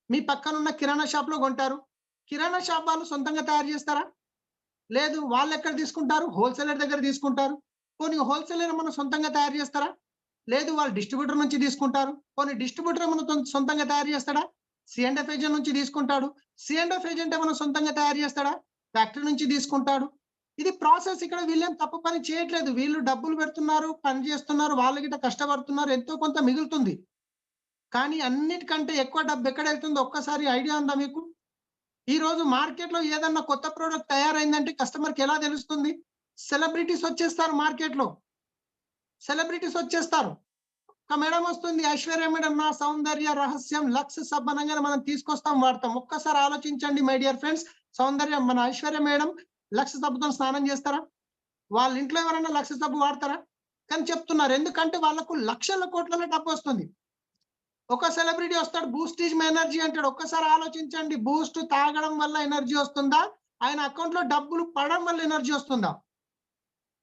మీ పక్కనున్న కిరాణా షాప్ లో కొంటారు. కిరాణా షాప్ వాళ్ళు సొంతంగా తయారు చేస్తారా? లేదు. వాళ్ళు ఎక్కడ తీసుకుంటారు? హోల్‌సేలర్ దగ్గర తీసుకుంటారు. పోనీ హోల్‌సేలర్ ఏమన్నా సొంతంగా తయారు చేస్తారా? లేదు. వాళ్ళు డిస్ట్రిబ్యూటర్ నుంచి తీసుకుంటారు. పోనీ డిస్ట్రిబ్యూటర్ ఏమన్నా సొంతంగా తయారు చేస్తాడా? సి&ఎఫ్ ఏజెంట్ నుంచి తీసుకుంటాడు. సి&ఎఫ్ ఏజెంట్ ఏమన్నా సొంతంగా తయారు చేస్తాడా? ఫ్యాక్టరీ నుంచి తీసుకుంటాడు. ఇది ప్రాసెస్. ఇక్కడ వీళ్ళేం తప్పు పని చేయట్లేదు. వీళ్ళు డబ్బులు పెడుతున్నారు, పని చేస్తున్నారు, వాళ్ళు గిట్ట కష్టపడుతున్నారు, ఎంతో కొంత మిగులుతుంది. కానీ అన్నిటికంటే ఎక్కువ డబ్బు ఎక్కడెళ్తుందో ఒక్కసారి ఐడియా ఉందా మీకు? ఈ రోజు మార్కెట్‌లో ఏదన్నా కొత్త ప్రొడక్ట్ తయారైందంటే కస్టమర్‌కి ఎలా తెలుస్తుంది? సెలబ్రిటీస్ వచ్చేస్తారు మార్కెట్‌లో. సెలబ్రిటీస్ వచ్చేస్తారు. ఒక మేడం వస్తుంది, ఐశ్వర్య మేడం, నా సౌందర్య రహస్యం లక్స్ సబ్ అనంగానే మనం తీసుకొస్తాం, వాడతాం. ఒక్కసారి ఆలోచించండి మై డియర్ ఫ్రెండ్స్, సౌందర్య మన ఐశ్వర్య మేడం లక్స్ సబ్బుతో స్నానం చేస్తారా? వాళ్ళ ఇంట్లో ఎవరైనా లక్స్ సబ్బు వాడతారా? కానీ చెప్తున్నారు. ఎందుకంటే వాళ్ళకు లక్షల కోట్లలో డబ్బొస్తుంది. ఒక సెలబ్రిటీ వస్తాడు, బూస్ట్ ఈజ్ మై ఎనర్జీ అంటాడు. ఒక్కసారి ఆలోచించండి, బూస్ట్ తాగడం వల్ల ఎనర్జీ వస్తుందా? ఆయన అకౌంట్ లో డబ్బులు పడడం వల్ల ఎనర్జీ వస్తుందా?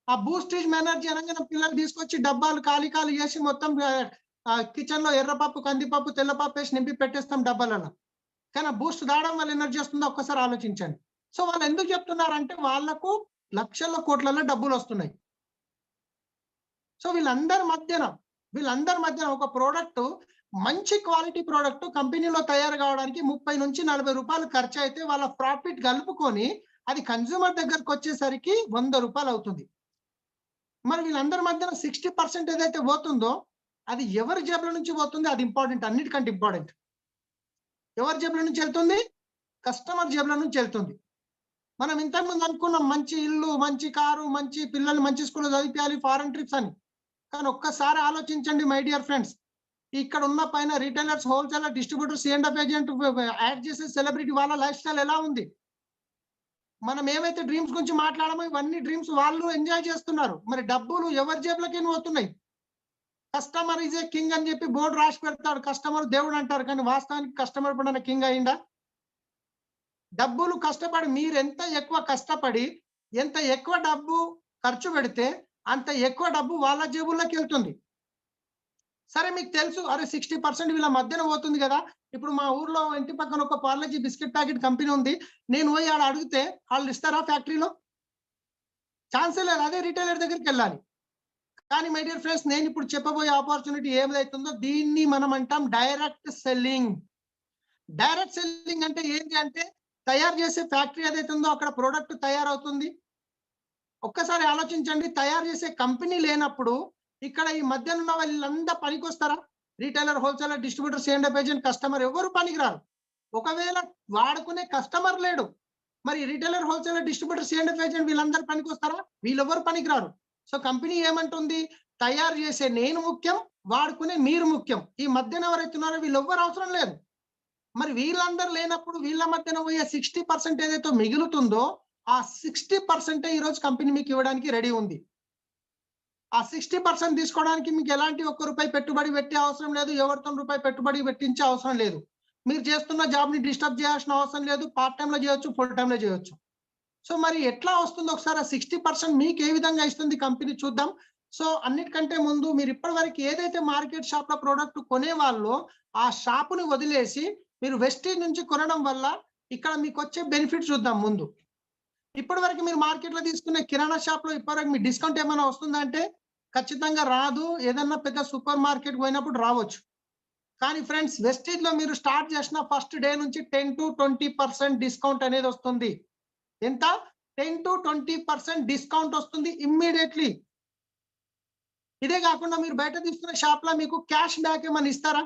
ఆ బూస్ట్ ఈజ్ మై ఎనర్జీ అనగానే పిల్లలు తీసుకొచ్చి డబ్బాలు ఖాళీ ఖాళీ చేసి మొత్తం కిచెన్ లో ఎర్రపప్పు, కందిపప్పు, తెల్లపప్పు వేసి నింపి పెట్టేస్తాం డబ్బాలలో. కానీ ఆ బూస్ట్ తాగడం వల్ల ఎనర్జీ వస్తుందా? ఒక్కసారి ఆలోచించండి. సో వాళ్ళు ఎందుకు చెప్తున్నారంటే వాళ్ళకు లక్షల కోట్లలో డబ్బులు వస్తున్నాయి. సో వీళ్ళందరి మధ్యన ఒక ప్రోడక్ట్, మంచి క్వాలిటీ ప్రోడక్ట్ కంపెనీలో తయారు కావడానికి 30 నుంచి 40 రూపాయలు ఖర్చు అయితే వాళ్ళ ప్రాఫిట్ కలుపుకొని అది కన్స్యూమర్ దగ్గరకు వచ్చేసరికి 100 రూపాయలు అవుతుంది. మరి వీళ్ళందరి మధ్యన 60% ఏదైతే పోతుందో అది ఎవరి జేబుల నుంచి పోతుంది? అది ఇంపార్టెంట్, అన్నిటికంటే ఇంపార్టెంట్. ఎవరి జేబుల నుంచి వెళ్తుంది? కస్టమర్ జేబుల నుంచి వెళ్తుంది. మనం ఇంతకుముందు అనుకున్నాం మంచి ఇల్లు, మంచి కారు, మంచి పిల్లల్ని మంచి స్కూల్లో చదివించాలి, ఫారెన్ ట్రిప్స్ అని. కానీ ఒక్కసారి ఆలోచించండి మై డియర్ ఫ్రెండ్స్, ఇక్కడ ఉన్న పైన retailers, wholesaler, distributor, C and F agent, ad చేసే సెలబ్రిటీ వాళ్ళ లైఫ్ స్టైల్ ఎలా ఉంది? మనం ఏవైతే డ్రీమ్స్ గురించి మాట్లాడామో ఇవన్నీ డ్రీమ్స్ వాళ్ళు ఎంజాయ్ చేస్తున్నారు. మరి డబ్బులు ఎవరి జేబులకి పోతున్నాయి? కస్టమర్ ఈజ్ ఏ కింగ్ అని చెప్పి బోర్డు రాసి పెడతాడు. కస్టమర్ దేవుడు అంటారు, కానీ వాస్తవానికి కస్టమర్ ఎప్పుడైనా కింగ్ అయిందా? డబ్బులు కష్టపడి మీరు ఎంత ఎక్కువ కష్టపడి ఎంత ఎక్కువ డబ్బు ఖర్చు పెడితే అంత ఎక్కువ డబ్బు వాళ్ళ జేబుల్లోకి వెళ్తుంది. సరే మీకు తెలుసు, అరే 60% వీళ్ళ మధ్యన పోతుంది కదా. ఇప్పుడు మా ఊర్లో ఇంటి పక్కన ఒక పార్లేజీ బిస్కెట్ ప్యాకెట్ కంపెనీ ఉంది. నేను పోయి ఆడ అడిగితే వాళ్ళు ఇస్తారా ఫ్యాక్టరీలో? ఛాన్సే లేదు. అదే రిటైలర్ దగ్గరికి వెళ్ళాలి. కానీ మై డియర్ ఫ్రెండ్స్, నేను ఇప్పుడు చెప్పబోయే ఆపర్చునిటీ ఏదైతుందో దీన్ని మనం అంటాం డైరెక్ట్ సెల్లింగ్. డైరెక్ట్ సెల్లింగ్ అంటే ఏంటి అంటే, తయారు చేసే ఫ్యాక్టరీ ఏదైతే ఉందో అక్కడ ప్రొడక్ట్ తయారవుతుంది. ఒక్కసారి ఆలోచించండి, తయారు చేసే కంపెనీ లేనప్పుడు ఇక్కడ ఈ మధ్యన ఉన్న వీళ్ళంతా పనికొస్తారా? Retailer, wholesaler, distributor, C and F agent, customer ఎవరు పనికిరారు. ఒకవేళ వాడుకునే కస్టమర్ లేడు, మరి retailer, wholesaler, distributor, C and F agent వీళ్ళందరూ పనికొస్తారా? వీళ్ళెవరు పనికిరారు. సో కంపెనీ ఏమంటుంది? తయారు చేసే నేను ముఖ్యం, వాడుకునే మీరు ముఖ్యం. ఈ మధ్యన ఎవరైతే ఉన్నారో వీళ్ళెవ్వరు అవసరం లేదు. మరి వీళ్ళందరూ లేనప్పుడు వీళ్ళ మధ్యన పోయే 60% ఏదైతే మిగులుతుందో ఆ 60% ఈ రోజు కంపెనీ మీకు ఇవ్వడానికి రెడీ ఉంది. ఆ 60% తీసుకోవడానికి మీకు ఎలాంటి ₹1 పెట్టుబడి పెట్టే అవసరం లేదు. ఎవరితో రూపాయి పెట్టుబడి పెట్టించే అవసరం లేదు. మీరు చేస్తున్న జాబ్ ని డిస్టర్బ్ చేయాల్సిన అవసరం లేదు. పార్ట్ టైమ్ లో చేయొచ్చు, ఫుల్ టైమ్ లో చేయొచ్చు. సో మరి ఎట్లా వస్తుందో ఒకసారి ఆ 60% మీకు ఏ విధంగా ఇస్తుంది కంపెనీ చూద్దాం. సో అన్నిటికంటే ముందు మీరు ఇప్పటివరకు ఏదైతే మార్కెట్ షాప్ లో ప్రోడక్ట్ కొనేవాళ్ళో ఆ షాపుని వదిలేసి మీరు వెస్టేజ్ నుంచి కొనడం వల్ల ఇక్కడ మీకు వచ్చే బెనిఫిట్ చూద్దాం ముందు. ఇప్పటివరకు మీరు మార్కెట్ లో తీసుకునే కిరాణా షాప్ లో ఇప్పటివరకు మీ డిస్కౌంట్ ఏమైనా వస్తుందంటే ఖచ్చితంగా రాదు. ఏదన్నా పెద్ద సూపర్ మార్కెట్ పోయినప్పుడు రావచ్చు. కానీ ఫ్రెండ్స్, వెస్టేజ్ లో మీరు స్టార్ట్ చేసిన ఫస్ట్ డే నుంచి 10 to 20% డిస్కౌంట్ అనేది వస్తుంది. ఎంత? 10 to 20% డిస్కౌంట్ వస్తుంది ఇమ్మీడియట్లీ. ఇదే కాకుండా మీరు బయట తీసుకునే షాప్ లో మీకు క్యాష్ బ్యాక్ ఏమైనా ఇస్తారా?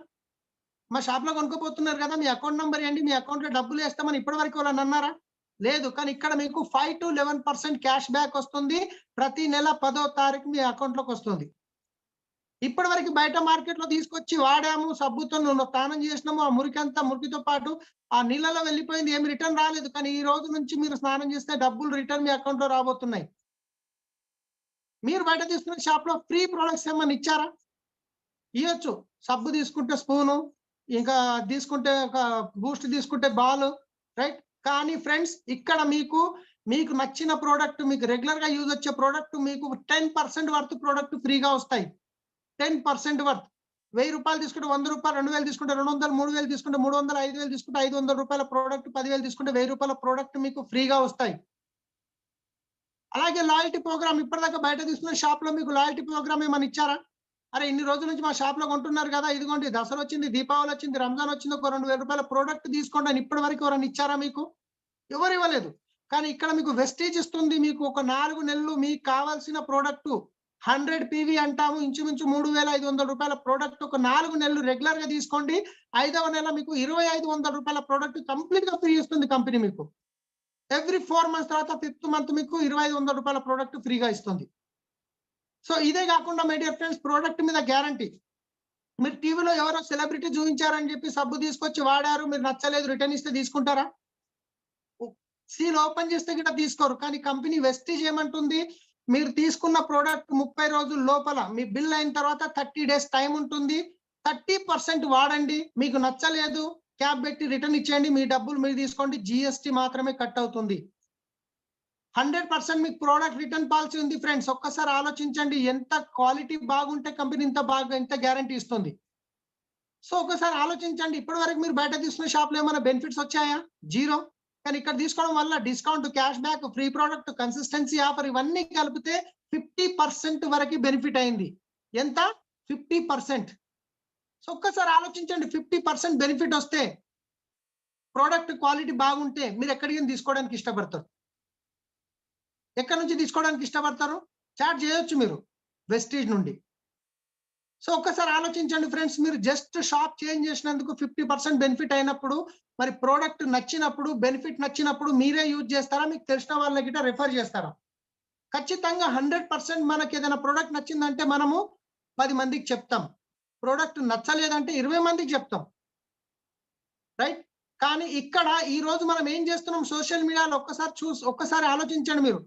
మా షాప్ లో కొనుక్కోపోతున్నారు కదా, మీ అకౌంట్ నంబర్ ఇవ్వండి, మీ అకౌంట్ లో డబ్బులు వేస్తామని ఇప్పటి వరకు వాళ్ళని అన్నారా? లేదు. కానీ ఇక్కడ మీకు 5-11% క్యాష్ బ్యాక్ వస్తుంది. ప్రతి నెల 10వ తారీఖు మీ అకౌంట్ లోకి వస్తుంది. ఇప్పటి వరకు బయట మార్కెట్ లో తీసుకొచ్చి వాడాము, సబ్బుతో స్నానం చేసినాము, ఆ మురికంతా మురికితో పాటు ఆ నీళ్ళలో వెళ్ళిపోయింది, ఏమి రిటర్న్ రాలేదు. కానీ ఈ రోజు నుంచి మీరు స్నానం చేస్తే డబ్బులు రిటర్న్ మీ అకౌంట్ లో రాబోతున్నాయి. మీరు బయట తీసుకున్న షాప్ లో ఫ్రీ ప్రొడక్ట్స్ ఏమన్నా ఇచ్చారా? ఇయ్యొచ్చు. సబ్బు తీసుకుంటే స్పూను, ఇంకా తీసుకుంటే ఒక బూస్ట్ తీసుకుంటే బాలు, రైట్? కానీ ఫ్రెండ్స్ ఇక్కడ మీకు నచ్చిన ప్రొడక్ట్, మీకు రెగ్యులర్‌గా యూజ్ వచ్చే ప్రొడక్ట్ మీకు 10% వర్త్ ప్రొడక్ట్ ఫ్రీగా వస్తాయి. 10% వర్త్. రూ. 1000 తీసుకుంటే రూ. 100, 2000 తీసుకుంటే 200, 3000 తీసుకుంటే 300, 5000 తీసుకుంటే రూ. 500 ప్రొడక్ట్, 10,000 తీసుకుంటే రూ. 1000 ప్రొడక్ట్ మీకు ఫ్రీగా వస్తాయి. అలాగే లాయల్టీ ప్రోగ్రామ్ ఇప్పటిదాకా బయట తీసుకున్న షాప్‌లో మీకు లాయల్టీ ప్రోగ్రామ్ ఏమన్నా ఇచ్చారా? అరే ఇన్ని రోజుల నుంచి మా షాప్‌లో కొంటున్నారు కదా! ఇదిగోండి దసరా వచ్చింది, దీపావళి వచ్చింది, రంజాన్ వచ్చింది, ఒక రూ. 2000 ప్రొడక్ట్ తీసుకోండి అని ఇప్పటి వరకు ఎవరైనా ఇచ్చారా మీకు? ఎవరు ఇవ్వలేదు. కానీ ఇక్కడ మీకు వెస్టీజ్ ఇస్తుంది. మీకు ఒక 4 నెలలు మీకు కావాల్సిన ప్రొడక్ట్ 100 పీవీ అంటాము. ఇంచుమించు రూ. 3,500 ప్రొడక్ట్ ఒక 4 నెలలు రెగ్యులర్‌గా తీసుకోండి. 5వ నెల మీకు రూ. 2,500 ప్రొడక్ట్ కంప్లీట్‌గా ఫ్రీ ఇస్తుంది కంపెనీ మీకు. ఎవ్రీ 4 మంత్స్ తర్వాత 5థ్ మంత్ మీకు రూ. 2,500 ప్రొడక్ట్ ఫ్రీగా ఇస్తుంది. సో ఇదే కాకుండా మై డియర్ ఫ్రెండ్స్ ప్రొడక్ట్ మీద గ్యారంటీ. మీరు టీవీలో ఎవరో సెలబ్రిటీ చూపించారని చెప్పి సబ్బు తీసుకొచ్చి వాడారు, మీరు నచ్చలేదు, రిటర్న్ ఇస్తే తీసుకుంటారా? సీల్ ఓపెన్ చేస్తే గిట్ట తీసుకోరు. కానీ కంపెనీ వెస్టీజ్ ఏమంటుంది? మీరు తీసుకున్న ప్రొడక్ట్ 30 రోజుల లోపల మీ బిల్ అయిన తర్వాత 30 డేస్ టైమ్ ఉంటుంది. 30% వాడండి. మీకు నచ్చలేదు క్యాప్ పెట్టి రిటర్న్ ఇచ్చేయండి. మీ డబ్బులు మీరు తీసుకోండి. జీఎస్టీ మాత్రమే కట్ అవుతుంది. 100% మీకు ప్రొడక్ట్ రిటర్న్ పాలసీ ఉంది ఫ్రెండ్స్. ఒక్కసారి ఆలోచించండి. ఎంత క్వాలిటీ బాగుంటే కంపెనీ ఇంత గ్యారంటీ ఇస్తుంది. సో ఒకసారి ఆలోచించండి. ఇప్పటివరకు మీరు బయట తీసుకున్న షాప్‌లో ఏమైనా బెనిఫిట్స్ వచ్చాయా? జీరో. కానీ ఇక్కడ తీసుకోవడం వల్ల discount, cash back, free product, consistency offer ఇవన్నీ కలిపితే 50% వరకు బెనిఫిట్ అయింది. ఎంత? 50%. సో ఒక్కసారి ఆలోచించండి. 50% బెనిఫిట్ వస్తే, ప్రొడక్ట్ క్వాలిటీ బాగుంటే మీరు ఎక్కడికి తీసుకోవడానికి ఇష్టపడతారు? ఎక్కడి నుంచి తీసుకోవడానికి ఇష్టపడతారు? చాట్ చేయొచ్చు మీరు వెస్టీజ్ నుండి. సో ఒక్కసారి ఆలోచించండి ఫ్రెండ్స్. మీరు జస్ట్ షాప్ చేంజ్ చేసినందుకు 50% బెనిఫిట్ అయినప్పుడు, మరి ప్రొడక్ట్ నచ్చినప్పుడు, బెనిఫిట్ నచ్చినప్పుడు మీరే యూజ్ చేస్తారా? మీకు తెలిసిన వాళ్ళకి గిట్ట రిఫర్ చేస్తారా? ఖచ్చితంగా 100% మనకి ఏదైనా ప్రొడక్ట్ నచ్చిందంటే మనము 10 మందికి చెప్తాం. ప్రొడక్ట్ నచ్చలేదంటే 20 మందికి చెప్తాం. రైట్? కానీ ఇక్కడ ఈ రోజు మనం ఏం చేస్తున్నాం సోషల్ మీడియాలో ఒక్కసారి ఆలోచించండి మీరు.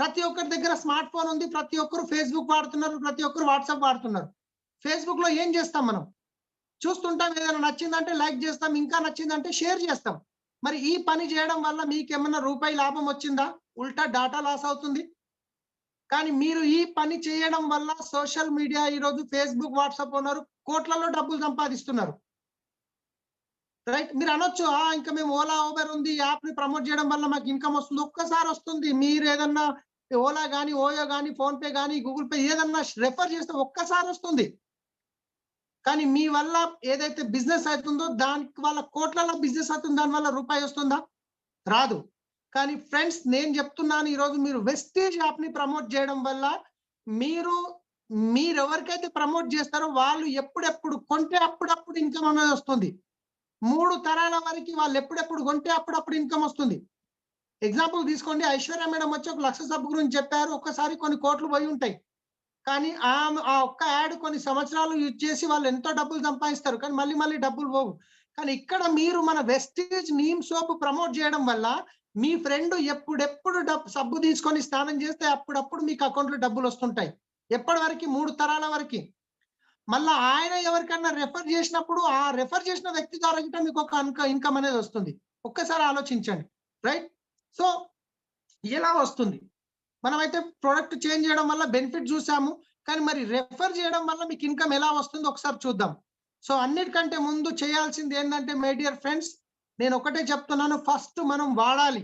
ప్రతి ఒక్కరి దగ్గర స్మార్ట్ ఫోన్ ఉంది. ప్రతి ఒక్కరు ఫేస్‌బుక్ వాడుతున్నారు. ప్రతి ఒక్కరు వాట్సాప్ వాడుతున్నారు. ఫేస్‌బుక్‌లో ఏం చేస్తాం మనం? చూస్తుంటాం, ఏదైనా నచ్చిందంటే లైక్ చేస్తాం, ఇంకా నచ్చిందంటే షేర్ చేస్తాం. మరి ఈ పని చేయడం వల్ల మీకేమన్నా రూపాయి లాభం వచ్చిందా? ఉల్టా డాటా లాస్ అవుతుంది. కానీ మీరు ఈ పని చేయడం వల్ల సోషల్ మీడియా ఈరోజు ఫేస్‌బుక్, వాట్సాప్ ఓనరు కోట్లలో డబ్బులు సంపాదిస్తున్నారు. రైట్? మీరు అనొచ్చు, ఇంకా మేము ఓలా, ఊబర్ ఉంది. ఈ యాప్‌ని ప్రమోట్ చేయడం వల్ల మాకు ఇన్‌కమ్ వస్తుంది. ఒక్కసారి వస్తుంది. మీరేదన్నా ఓలా గాని, ఓయో గాని, ఫోన్‌పే గాని, గూగుల్ పే ఏదన్నా రెఫర్ చేస్తే ఒక్కసారి వస్తుంది. కానీ మీ వల్ల ఏదైతే బిజినెస్ అవుతుందో దానికి వల్ల కోట్లలో బిజినెస్ అవుతుంది. దాని వల్ల రూపాయి వస్తుందా? రాదు. కానీ ఫ్రెండ్స్ నేను చెప్తున్నాను, ఈరోజు మీరు వెస్టీజ్ యాప్‌ని ప్రమోట్ చేయడం వల్ల మీరెవరికైతే ప్రమోట్ చేస్తారో వాళ్ళు ఎప్పుడెప్పుడు కొంటే అప్పుడప్పుడు ఇన్‌కమ్ అనేది వస్తుంది. 3 తరాల వరకి వాళ్ళు ఎప్పుడెప్పుడు కొంటే అప్పుడప్పుడు ఇన్‌కమ్ వస్తుంది. ఎగ్జాంపుల్ తీసుకోండి. ఐశ్వర్య మేడం వచ్చి ఒక 1,00,000 సబ్బు గురించి చెప్పారు. ఒక్కసారి కొన్ని కోట్లు పోయి ఉంటాయి. కానీ ఆ ఒక్క యాడ్ కొన్ని సంవత్సరాలు యూజ్ చేసి వాళ్ళు ఎంతో డబ్బులు సంపాదిస్తారు. కానీ మళ్ళీ డబ్బులు పోవు. కానీ ఇక్కడ మీరు మన వెస్టీజ్ నీమ్ సోప్ ప్రమోట్ చేయడం వల్ల మీ ఫ్రెండ్ ఎప్పుడెప్పుడు సబ్బు తీసుకొని స్నానం చేస్తే అప్పుడప్పుడు మీకు అకౌంట్‌లో డబ్బులొస్తుంటాయి. ఎప్పటి వరకి? 3 తరాల వరకి. మళ్ళా ఆయన ఎవరికన్నా రెఫర్ చేసినప్పుడు ఆ రెఫర్ చేసిన వ్యక్తి ద్వారా గిట్ట మీకు ఒక ఇన్‌కమ్ అనేది వస్తుంది. ఒక్కసారి ఆలోచించండి. రైట్? సో ఇలా వస్తుంది. మనమైతే ప్రొడక్ట్ చేంజ్ చేయడం వల్ల బెనిఫిట్ చూసాము. కానీ మరి రెఫర్ చేయడం వల్ల మీకు ఇన్‌కమ్ ఎలా వస్తుందో ఒకసారి చూద్దాం. సో అన్నిటికంటే ముందు చేయాల్సింది ఏందంటే మై డియర్ ఫ్రెండ్స్, నేను ఒకటే చెప్తున్నాను. ఫస్ట్ మనం వాడాలి.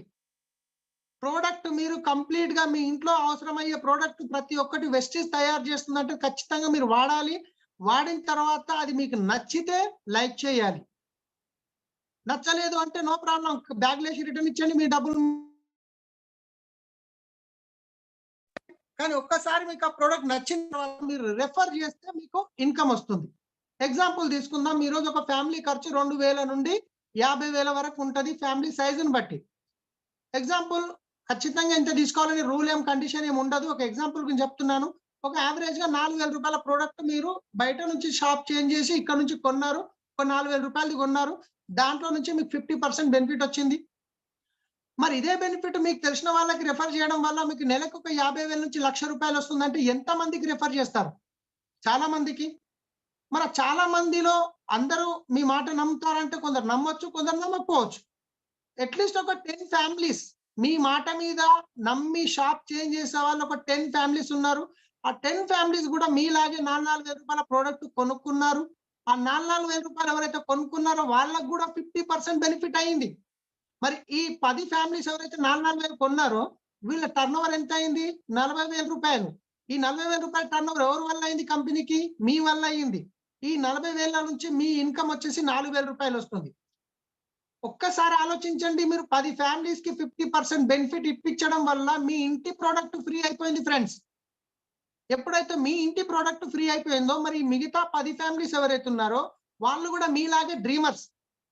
ప్రొడక్ట్ మీరు కంప్లీట్‌గా మీ ఇంట్లో అవసరమయ్యే ప్రొడక్ట్ ప్రతి ఒక్కటి వెస్టీజ్ తయారు చేస్తుందంటే ఖచ్చితంగా మీరు వాడాలి. వాడిన తర్వాత అది మీకు నచ్చితే లైక్ చేయాలి. నచ్చలేదు అంటే నో ప్రాబ్లమ్, బ్యాగ్‌లేసి రిటర్న్ ఇచ్చేయండి. మీ డబ్బులు. కానీ ఒక్కసారి మీకు ఆ ప్రొడక్ట్ నచ్చిన తర్వాత మీరు రెఫర్ చేస్తే మీకు ఇన్‌కమ్ వస్తుంది. ఎగ్జాంపుల్ తీసుకుందాం. ఈ రోజు ఒక ఫ్యామిలీ ఖర్చు 2000 నుండి 50,000 వరకు ఉంటది ఫ్యామిలీ సైజుని బట్టి. ఎగ్జాంపుల్ ఖచ్చితంగా ఇంత తీసుకోవాలని రూల్ కండిషన్ ఏమి ఉండదు. ఒక ఎగ్జాంపుల్ గురించి చెప్తున్నాను. ఒక యావరేజ్‌గా రూ. 4,000 ప్రొడక్ట్ మీరు బయట నుంచి షాప్ చేంజ్ చేసి ఇక్కడ నుంచి కొన్నారు. ఒక రూ. 4,000 కొన్నారు. దాంట్లో నుంచి మీకు 50% బెనిఫిట్ వచ్చింది. మరి ఇదే బెనిఫిట్ మీకు తెలిసిన వాళ్ళకి రిఫర్ చేయడం వల్ల మీకు నెలకు ఒక 50,000 నుంచి ₹1,00,000 వస్తుందంటే ఎంత మందికి రిఫర్ చేస్తారు? చాలా మందికి. మరి చాలా మందిలో అందరూ మీ మాట నమ్ముతారంటే కొందరు నమ్మొచ్చు, కొందరు నమ్మకపోవచ్చు. అట్‌లీస్ట్ ఒక 10 ఫ్యామిలీస్ మీ మాట మీద నమ్మి షాప్ చేంజ్ చేసే వాళ్ళు ఒక 10 ఫ్యామిలీస్ ఉన్నారు. ఆ 10 ఫ్యామిలీస్ కూడా మీలాగే రూ. 4,000 ప్రొడక్ట్ కొనుక్కున్నారు. ఆ రూ. 4,000 ఎవరైతే కొనుక్కున్నారో వాళ్ళకి కూడా 50% బెనిఫిట్ అయింది. మరి ఈ 10 ఫ్యామిలీస్ ఎవరైతే 4,000 కొన్నారో వీళ్ళ టర్నోవర్ ఎంత అయింది? రూ. 40,000. ఈ రూ. 40,000 టర్నోవర్ ఎవరి వల్ల అయింది కంపెనీకి? మీ వల్ల అయింది. ఈ 40,000 నుంచి మీ ఇన్‌కమ్ వచ్చేసి రూ. 4,000 వస్తుంది. ఒక్కసారి ఆలోచించండి. మీరు 10 ఫ్యామిలీస్‌కి 50% బెనిఫిట్ ఇప్పించడం వల్ల మీ ఇంటి ప్రొడక్ట్ ఫ్రీ అయిపోయింది ఫ్రెండ్స్. ఎప్పుడైతే మీ ఇంటి ప్రొడక్ట్ ఫ్రీ అయిపోయిందో మరి మిగతా 10 ఫ్యామిలీస్ ఎవరైతే ఉన్నారో వాళ్ళు కూడా మీలాగే డ్రీమర్స్.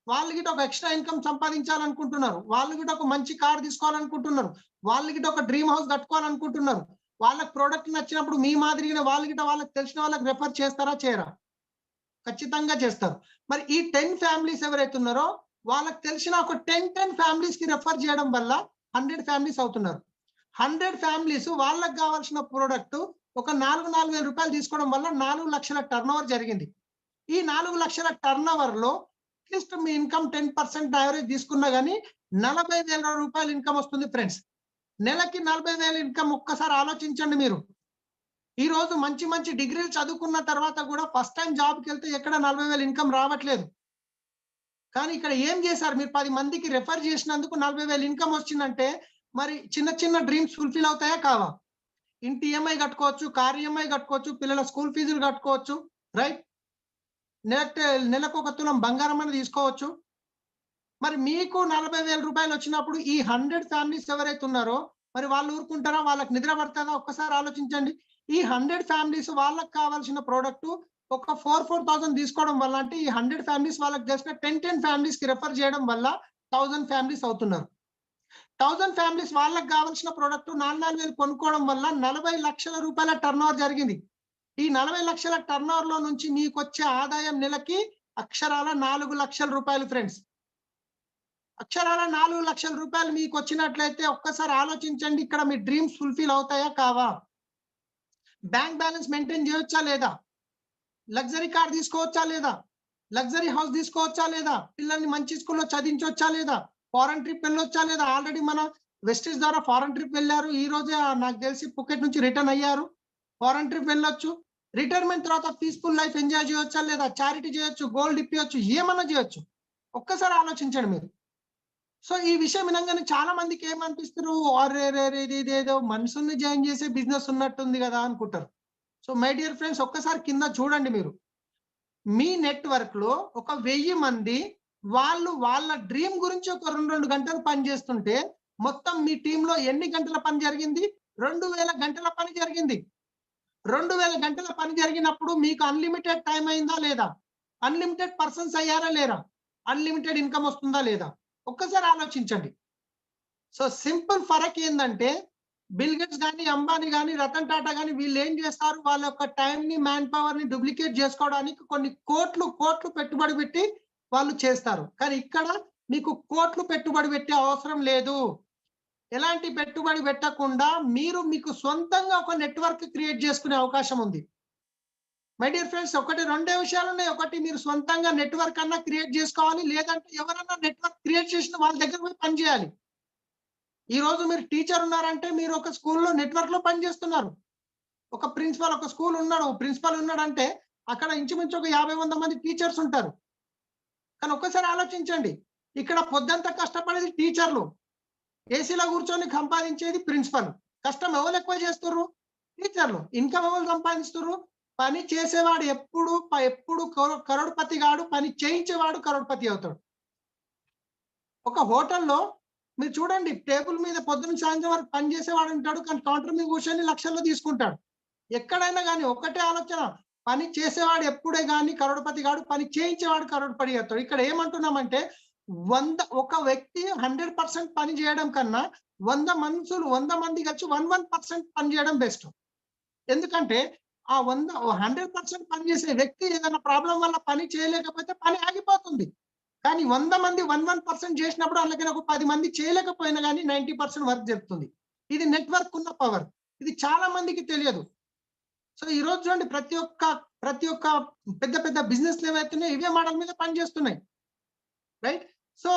వాళ్ళు గిట్ట ఒక ఎక్స్ట్రా ఇన్‌కమ్ సంపాదించాలనుకుంటున్నారు. వాళ్ళు గిట్ట ఒక మంచి కార్ తీసుకోవాలనుకుంటున్నారు. వాళ్ళు గిట్ట ఒక డ్రీమ్ హౌస్ కట్టుకోవాలనుకుంటున్నారు. వాళ్ళకి ప్రొడక్ట్ నచ్చినప్పుడు మీ మాదిరిగానే వాళ్ళు గిట్ట వాళ్ళకి తెలిసిన వాళ్ళకి రిఫర్ చేస్తారా? చేయరా? ఖచ్చితంగా చేస్తారు. మరి ఈ 10 ఫ్యామిలీస్ ఎవరైతే ఉన్నారో వాళ్ళకి తెలిసిన ఒక 10 ఫ్యామిలీస్‌కి రిఫర్ చేయడం వల్ల 100 ఫ్యామిలీస్ అవుతున్నారు. 100 ఫ్యామిలీస్ వాళ్ళకి కావాల్సిన ప్రొడక్ట్ ఒక రూ. 4,000 తీసుకోవడం వల్ల 4,00,000 టర్నోవర్ జరిగింది. ఈ 4,00,000 టర్నోవర్‌లో అట్‌లీస్ట్ మీ ఇన్‌కమ్ 10% యావరేజ్ తీసుకున్నా గాని రూ. 40,000 ఇన్‌కమ్ వస్తుంది ఫ్రెండ్స్. నెలకి 40,000 ఇన్‌కమ్ ఒక్కసారి ఆలోచించండి మీరు. ఈ రోజు మంచి మంచి డిగ్రీలు చదువుకున్న తర్వాత కూడా ఫస్ట్ టైమ్ జాబ్‌కెళ్తే ఎక్కడ 40,000 ఇన్‌కమ్ రావట్లేదు. కానీ ఇక్కడ ఏం చేశారు? మీరు 10 మందికి రిఫర్ చేసినందుకు 40,000 ఇన్‌కమ్ వచ్చిందంటే మరి చిన్న చిన్న డ్రీమ్స్ ఫుల్‌ఫిల్ అవుతాయా? కావా? ఇంటి ఈఎంఐ కట్టుకోవచ్చు, కార్ ఈఎంఐ కట్టుకోవచ్చు, పిల్లల స్కూల్ ఫీజులు కట్టుకోవచ్చు. రైట్? నెలకొక తులం బంగారం అని తీసుకోవచ్చు. మరి మీకు రూ. 40,000 వచ్చినప్పుడు ఈ 100 ఫ్యామిలీస్ ఎవరైతే ఉన్నారో మరి వాళ్ళు ఊరుకుంటారా? వాళ్ళకి నిద్ర పడతదా? ఒక్కసారి ఆలోచించండి. ఈ 100 ఫ్యామిలీస్ వాళ్ళకి కావాల్సిన ప్రొడక్ట్ ఒక 4,000 తీసుకోవడం వల్ల అంటే ఈ 100 ఫ్యామిలీస్ వాళ్ళకి తెలిసిన 10 ఫ్యామిలీస్‌కి రిఫర్ చేయడం వల్ల 1000 ఫ్యామిలీస్ అవుతున్నారు. 1000 ఫ్యామిలీస్ వాళ్ళకి కావాల్సిన ప్రొడక్ట్ 4,000 కొనుక్కోవడం వల్ల రూ. 40,00,000 టర్నోవర్ జరిగింది. ఈ 40,00,000 టర్నోవర్‌లో నుంచి మీకొచ్చే ఆదాయం నెలకి అక్షరాల రూ. 4,00,000 ఫ్రెండ్స్. అక్షరాల రూ. 4,00,000 మీకొచ్చినట్లయితే ఒక్కసారి ఆలోచించండి. ఇక్కడ మీ డ్రీమ్స్ ఫుల్‌ఫిల్ అవుతాయా? కావా? బ్యాంక్ బ్యాలెన్స్ మెయింటైన్ చేయొచ్చా? లేదా? లగ్జరీ కార్ తీసుకోవచ్చా? లేదా? లగ్జరీ హౌస్ తీసుకోవచ్చా? లేదా? పిల్లల్ని మంచి స్కూల్‌లో చదివించొచ్చా? లేదా? ఫారెన్ ట్రిప్ వెళ్ళొచ్చా? లేదా? ఆల్రెడీ మన వెస్టీజ్ ద్వారా ఫారెన్ ట్రిప్ వెళ్లారు. ఈ రోజే నాకు తెలిసి పుకెట్ నుంచి రిటర్న్ అయ్యారు. ఫారెన్ ట్రిప్ వెళ్ళొచ్చు. రిటైర్మెంట్ తర్వాత పీస్‌ఫుల్ లైఫ్ ఎంజాయ్ చేయొచ్చా? లేదా? చారిటీ చేయొచ్చు, గోల్డ్ ఇప్పియొచ్చు, ఏమన్నా చేయొచ్చు. ఒక్కసారి ఆలోచించండి మీరు. సో, ఈ విషయం వినంగానే చాలా మందికి ఏమనిపిస్తురు? అరెరెరే! ఇదేదో మనుషుల్ని జాయిన్ చేసే బిజినెస్ ఉన్నట్టుంది గదా! అనుకుంటారు. సో, మై డియర్ ఫ్రెండ్స్ ఒక్కసారి కింద చూడండి మీరు. మీ నెట్‌వర్క్‌లో ఒక 1000 మంది వాళ్ళు వాళ్ళ డ్రీమ్ గురించి ఒక 2, 2 గంటలు పని చేస్తుంటే, మొత్తం మీ టీమ్‌లో ఎన్ని గంటల పని జరిగింది? 2000 గంటల పని జరిగింది. 2000 గంటల పని జరిగినప్పుడు మీకు అన్‌లిమిటెడ్ టైమ్ అయిందా? లేదా? అన్‌లిమిటెడ్ పర్సన్స్ అయ్యారా? లేరా? అన్‌లిమిటెడ్ ఇన్‌కమ్ వస్తుందా? లేదా? ఒక్కసారి ఆలోచించండి. సో, సింపుల్ ఫరక్ ఏందంటే, బిల్ గేట్స్ గాని, అంబానీ గాని, రతన్ టాటా గాని వీళ్ళేం చేస్తారు? వాళ్ళ యొక్క టైమ్‌ని, మ్యాన్ పవర్‌ని డూప్లికేట్ చేసుకోవడానికి కొన్ని కోట్లు పెట్టుబడి పెట్టి వాళ్ళు చేస్తారు. కానీ ఇక్కడ మీకు కోట్లు పెట్టుబడి పెట్టే అవసరం లేదు. ఎలాంటి పెట్టుబడి పెట్టకుండా మీకు సొంతంగా ఒక నెట్‌వర్క్ క్రియేట్ చేసుకునే అవకాశం ఉంది. మై డియర్ ఫ్రెండ్స్ ఒకటి రెండే విషయాలున్నాయి. ఒకటి మీరు సొంతంగా నెట్‌వర్క్ అన్నా క్రియేట్ చేసుకోవాలి. లేదంటే ఎవరన్నా నెట్‌వర్క్ క్రియేట్ చేసిన వాళ్ళ దగ్గర పోయి పని చేయాలి. ఈ రోజు మీరు టీచర్ ఉన్నారంటే మీరు ఒక స్కూల్‌లో నెట్‌వర్క్‌లో పని చేస్తున్నారు. ఒక ప్రిన్సిపల్ ఒక స్కూల్ ఉన్నాడు. ప్రిన్సిపల్ ఉన్నాడంటే అక్కడ ఇంచుమించు ఒక 50, 100 మంది టీచర్స్ ఉంటారు. కానీ ఒక్కసారి ఆలోచించండి. ఇక్కడ పొద్దంతా కష్టపడేది టీచర్లు. ఏసీలో కూర్చొని సంపాదించేది ప్రిన్సిపల్. కష్టం ఎవరు ఎక్కువ చేస్తుర్రు? టీచర్లు. ఇన్‌కమ్ ఎవరు సంపాదిస్తుర్రు? పని చేసేవాడు ఎప్పుడు కరోడ్‌పతి గాడు. పని చేయించేవాడు కరోడ్‌పతి అవుతాడు. ఒక హోటల్‌లో మీరు చూడండి టేబుల్ మీద పొద్దున సాయంత్రం వరకు పని చేసేవాడు ఉంటాడు. కానీ కౌంటర్ మీద కూర్చొని లక్షల్లో తీసుకుంటాడు. ఎక్కడైనా గాని ఒకటే ఆలోచన పని చేసేవాడు ఎప్పుడే గాని కరోడ్పతి కాడు, పని చేయించేవాడు కరోడ్పతి అవుతాడు. ఇక్కడ ఏమంటున్నామంటే ఒక వ్యక్తి 100% పని చేయడం కన్నా 100 మంది కలిసి 1% పని చేయడం బెస్ట్. ఎందుకంటే ఆ 100% పని చేసే వ్యక్తి ఏదైనా ప్రాబ్లం వల్ల పని చేయలేకపోతే పని ఆగిపోతుంది. కానీ 100 మంది 1% చేసినప్పుడు అలాగే ఒక 10 మంది చేయలేకపోయినా గానీ 90% వర్క్ జరుగుతుంది. ఇది నెట్వర్క్ ఉన్న పవర్. ఇది చాలా మందికి తెలియదు. సో ఈ రోజు చూడండి ప్రతి ఒక్క పెద్ద పెద్ద బిజినెస్‌లు ఏవైతున్నాయో ఇవే మోడల్ మీద పని చేస్తున్నాయి. రైట్? సో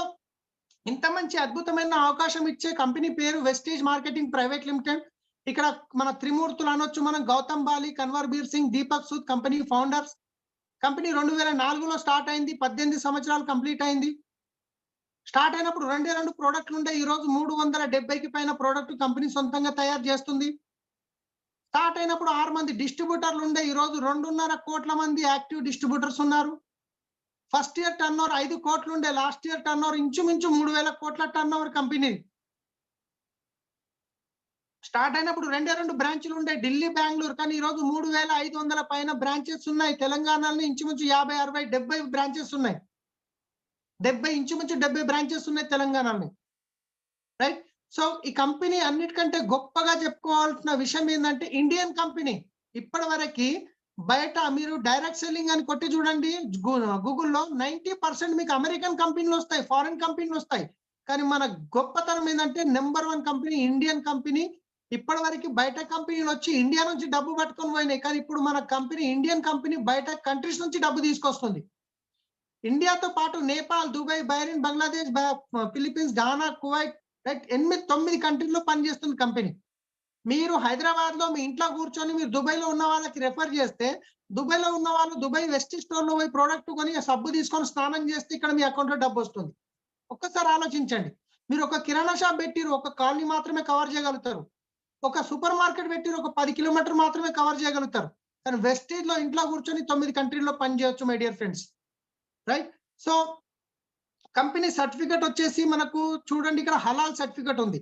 ఇంత మంచి అద్భుతమైన అవకాశం ఇచ్చే కంపెనీ పేరు వెస్టేజ్ మార్కెటింగ్ ప్రైవేట్ లిమిటెడ్. ఇక్కడ మన త్రిమూర్తులు అనొచ్చు మనం. Gautam Bali, Kanwar Bir Singh, Deepak Sood company founders. Company 2004లో స్టార్ట్ అయింది. 18 సంవత్సరాలు కంప్లీట్ అయింది. స్టార్ట్ అయినప్పుడు 2 ప్రొడక్ట్‌లు ఉండే. ఈ రోజు 370కి పైన ప్రొడక్ట్ కంపెనీ సొంతంగా తయారు చేస్తుంది. స్టార్ట్ అయినప్పుడు 6 మంది డిస్ట్రిబ్యూటర్లు ఉండే. ఈ రోజు 2.5 కోట్ల మంది యాక్టివ్ డిస్ట్రిబ్యూటర్స్ ఉన్నారు. ఫస్ట్ ఇయర్ టర్నోవర్ 5 కోట్లు ఉండే. లాస్ట్ ఇయర్ టర్నోవర్ ఇంచుమించు 3,000 కోట్ల టర్నోవర్ కంపెనీ. స్టార్ట్ అయినప్పుడు 2 బ్రాంచ్‌లు ఉండే. ఢిల్లీ, బెంగుళూరు. కానీ ఈ రోజు 3,500 పైన బ్రాంచెస్ ఉన్నాయి. తెలంగాణలో ఇంచుమించు 50, 60, 70 బ్రాంచెస్ ఉన్నాయి. 70 బ్రాంచెస్ ఉన్నాయి తెలంగాణలో. రైట్? సో ఈ కంపెనీ అన్నిటికంటే గొప్పగా చెప్పుకోవాల్సిన విషయం ఏంటంటే ఇండియన్ కంపెనీ. ఇప్పటివరకు బయట మీరు డైరెక్ట్ సెల్లింగ్ అని కొట్టి చూడండి గూగుల్‌లో 90% మీకు అమెరికన్ కంపెనీలు వస్తాయి, ఫారెన్ కంపెనీలు వస్తాయి. కానీ మన గొప్పతనం ఏంటంటే నంబర్ 1 కంపెనీ ఇండియన్ కంపెనీ. ఇప్పటివరకు బయట కంపెనీలు వచ్చి ఇండియా నుంచి డబ్బు పట్టుకొని పోయినాయి. కానీ ఇప్పుడు మన కంపెనీ ఇండియన్ కంపెనీ బయట కంట్రీస్ నుంచి డబ్బు తీసుకొస్తుంది. ఇండియాతో పాటు Nepal, Dubai, Bahrain, Bangladesh, Philippines, Ghana, Kuwait, right 8, 9 కంట్రీల్లో పనిచేస్తుంది కంపెనీ. మీరు హైదరాబాద్‌లో మీ ఇంట్లో కూర్చొని మీరు దుబాయ్‌లో ఉన్న వాళ్ళకి రెఫర్ చేస్తే, దుబాయ్‌లో ఉన్న వాళ్ళు దుబాయ్ వెస్టీజ్ స్టోర్‌లో పోయి ప్రొడక్ట్ కొని సబ్బు తీసుకొని స్నానం చేస్తే ఇక్కడ మీ అకౌంట్‌లో డబ్బొస్తుంది. ఒక్కసారి ఆలోచించండి. మీరు ఒక కిరాణా షాప్ పెట్టిర్రు, ఒక కాలనీ మాత్రమే కవర్ చేయగలుగుతారు. ఒక సూపర్ మార్కెట్ పెట్టిర్రు, ఒక 10 కిలోమీటర్లు మాత్రమే కవర్ చేయగలుగుతారు. కానీ వెస్టీజ్‌లో ఇంట్లో కూర్చొని 9 కంట్రీల్లో పని చేయొచ్చు my dear friends. Right? So company certificate వచ్చేసి మనకు చూడండి ఇక్కడ హలాల్ సర్టిఫికేట్ ఉంది.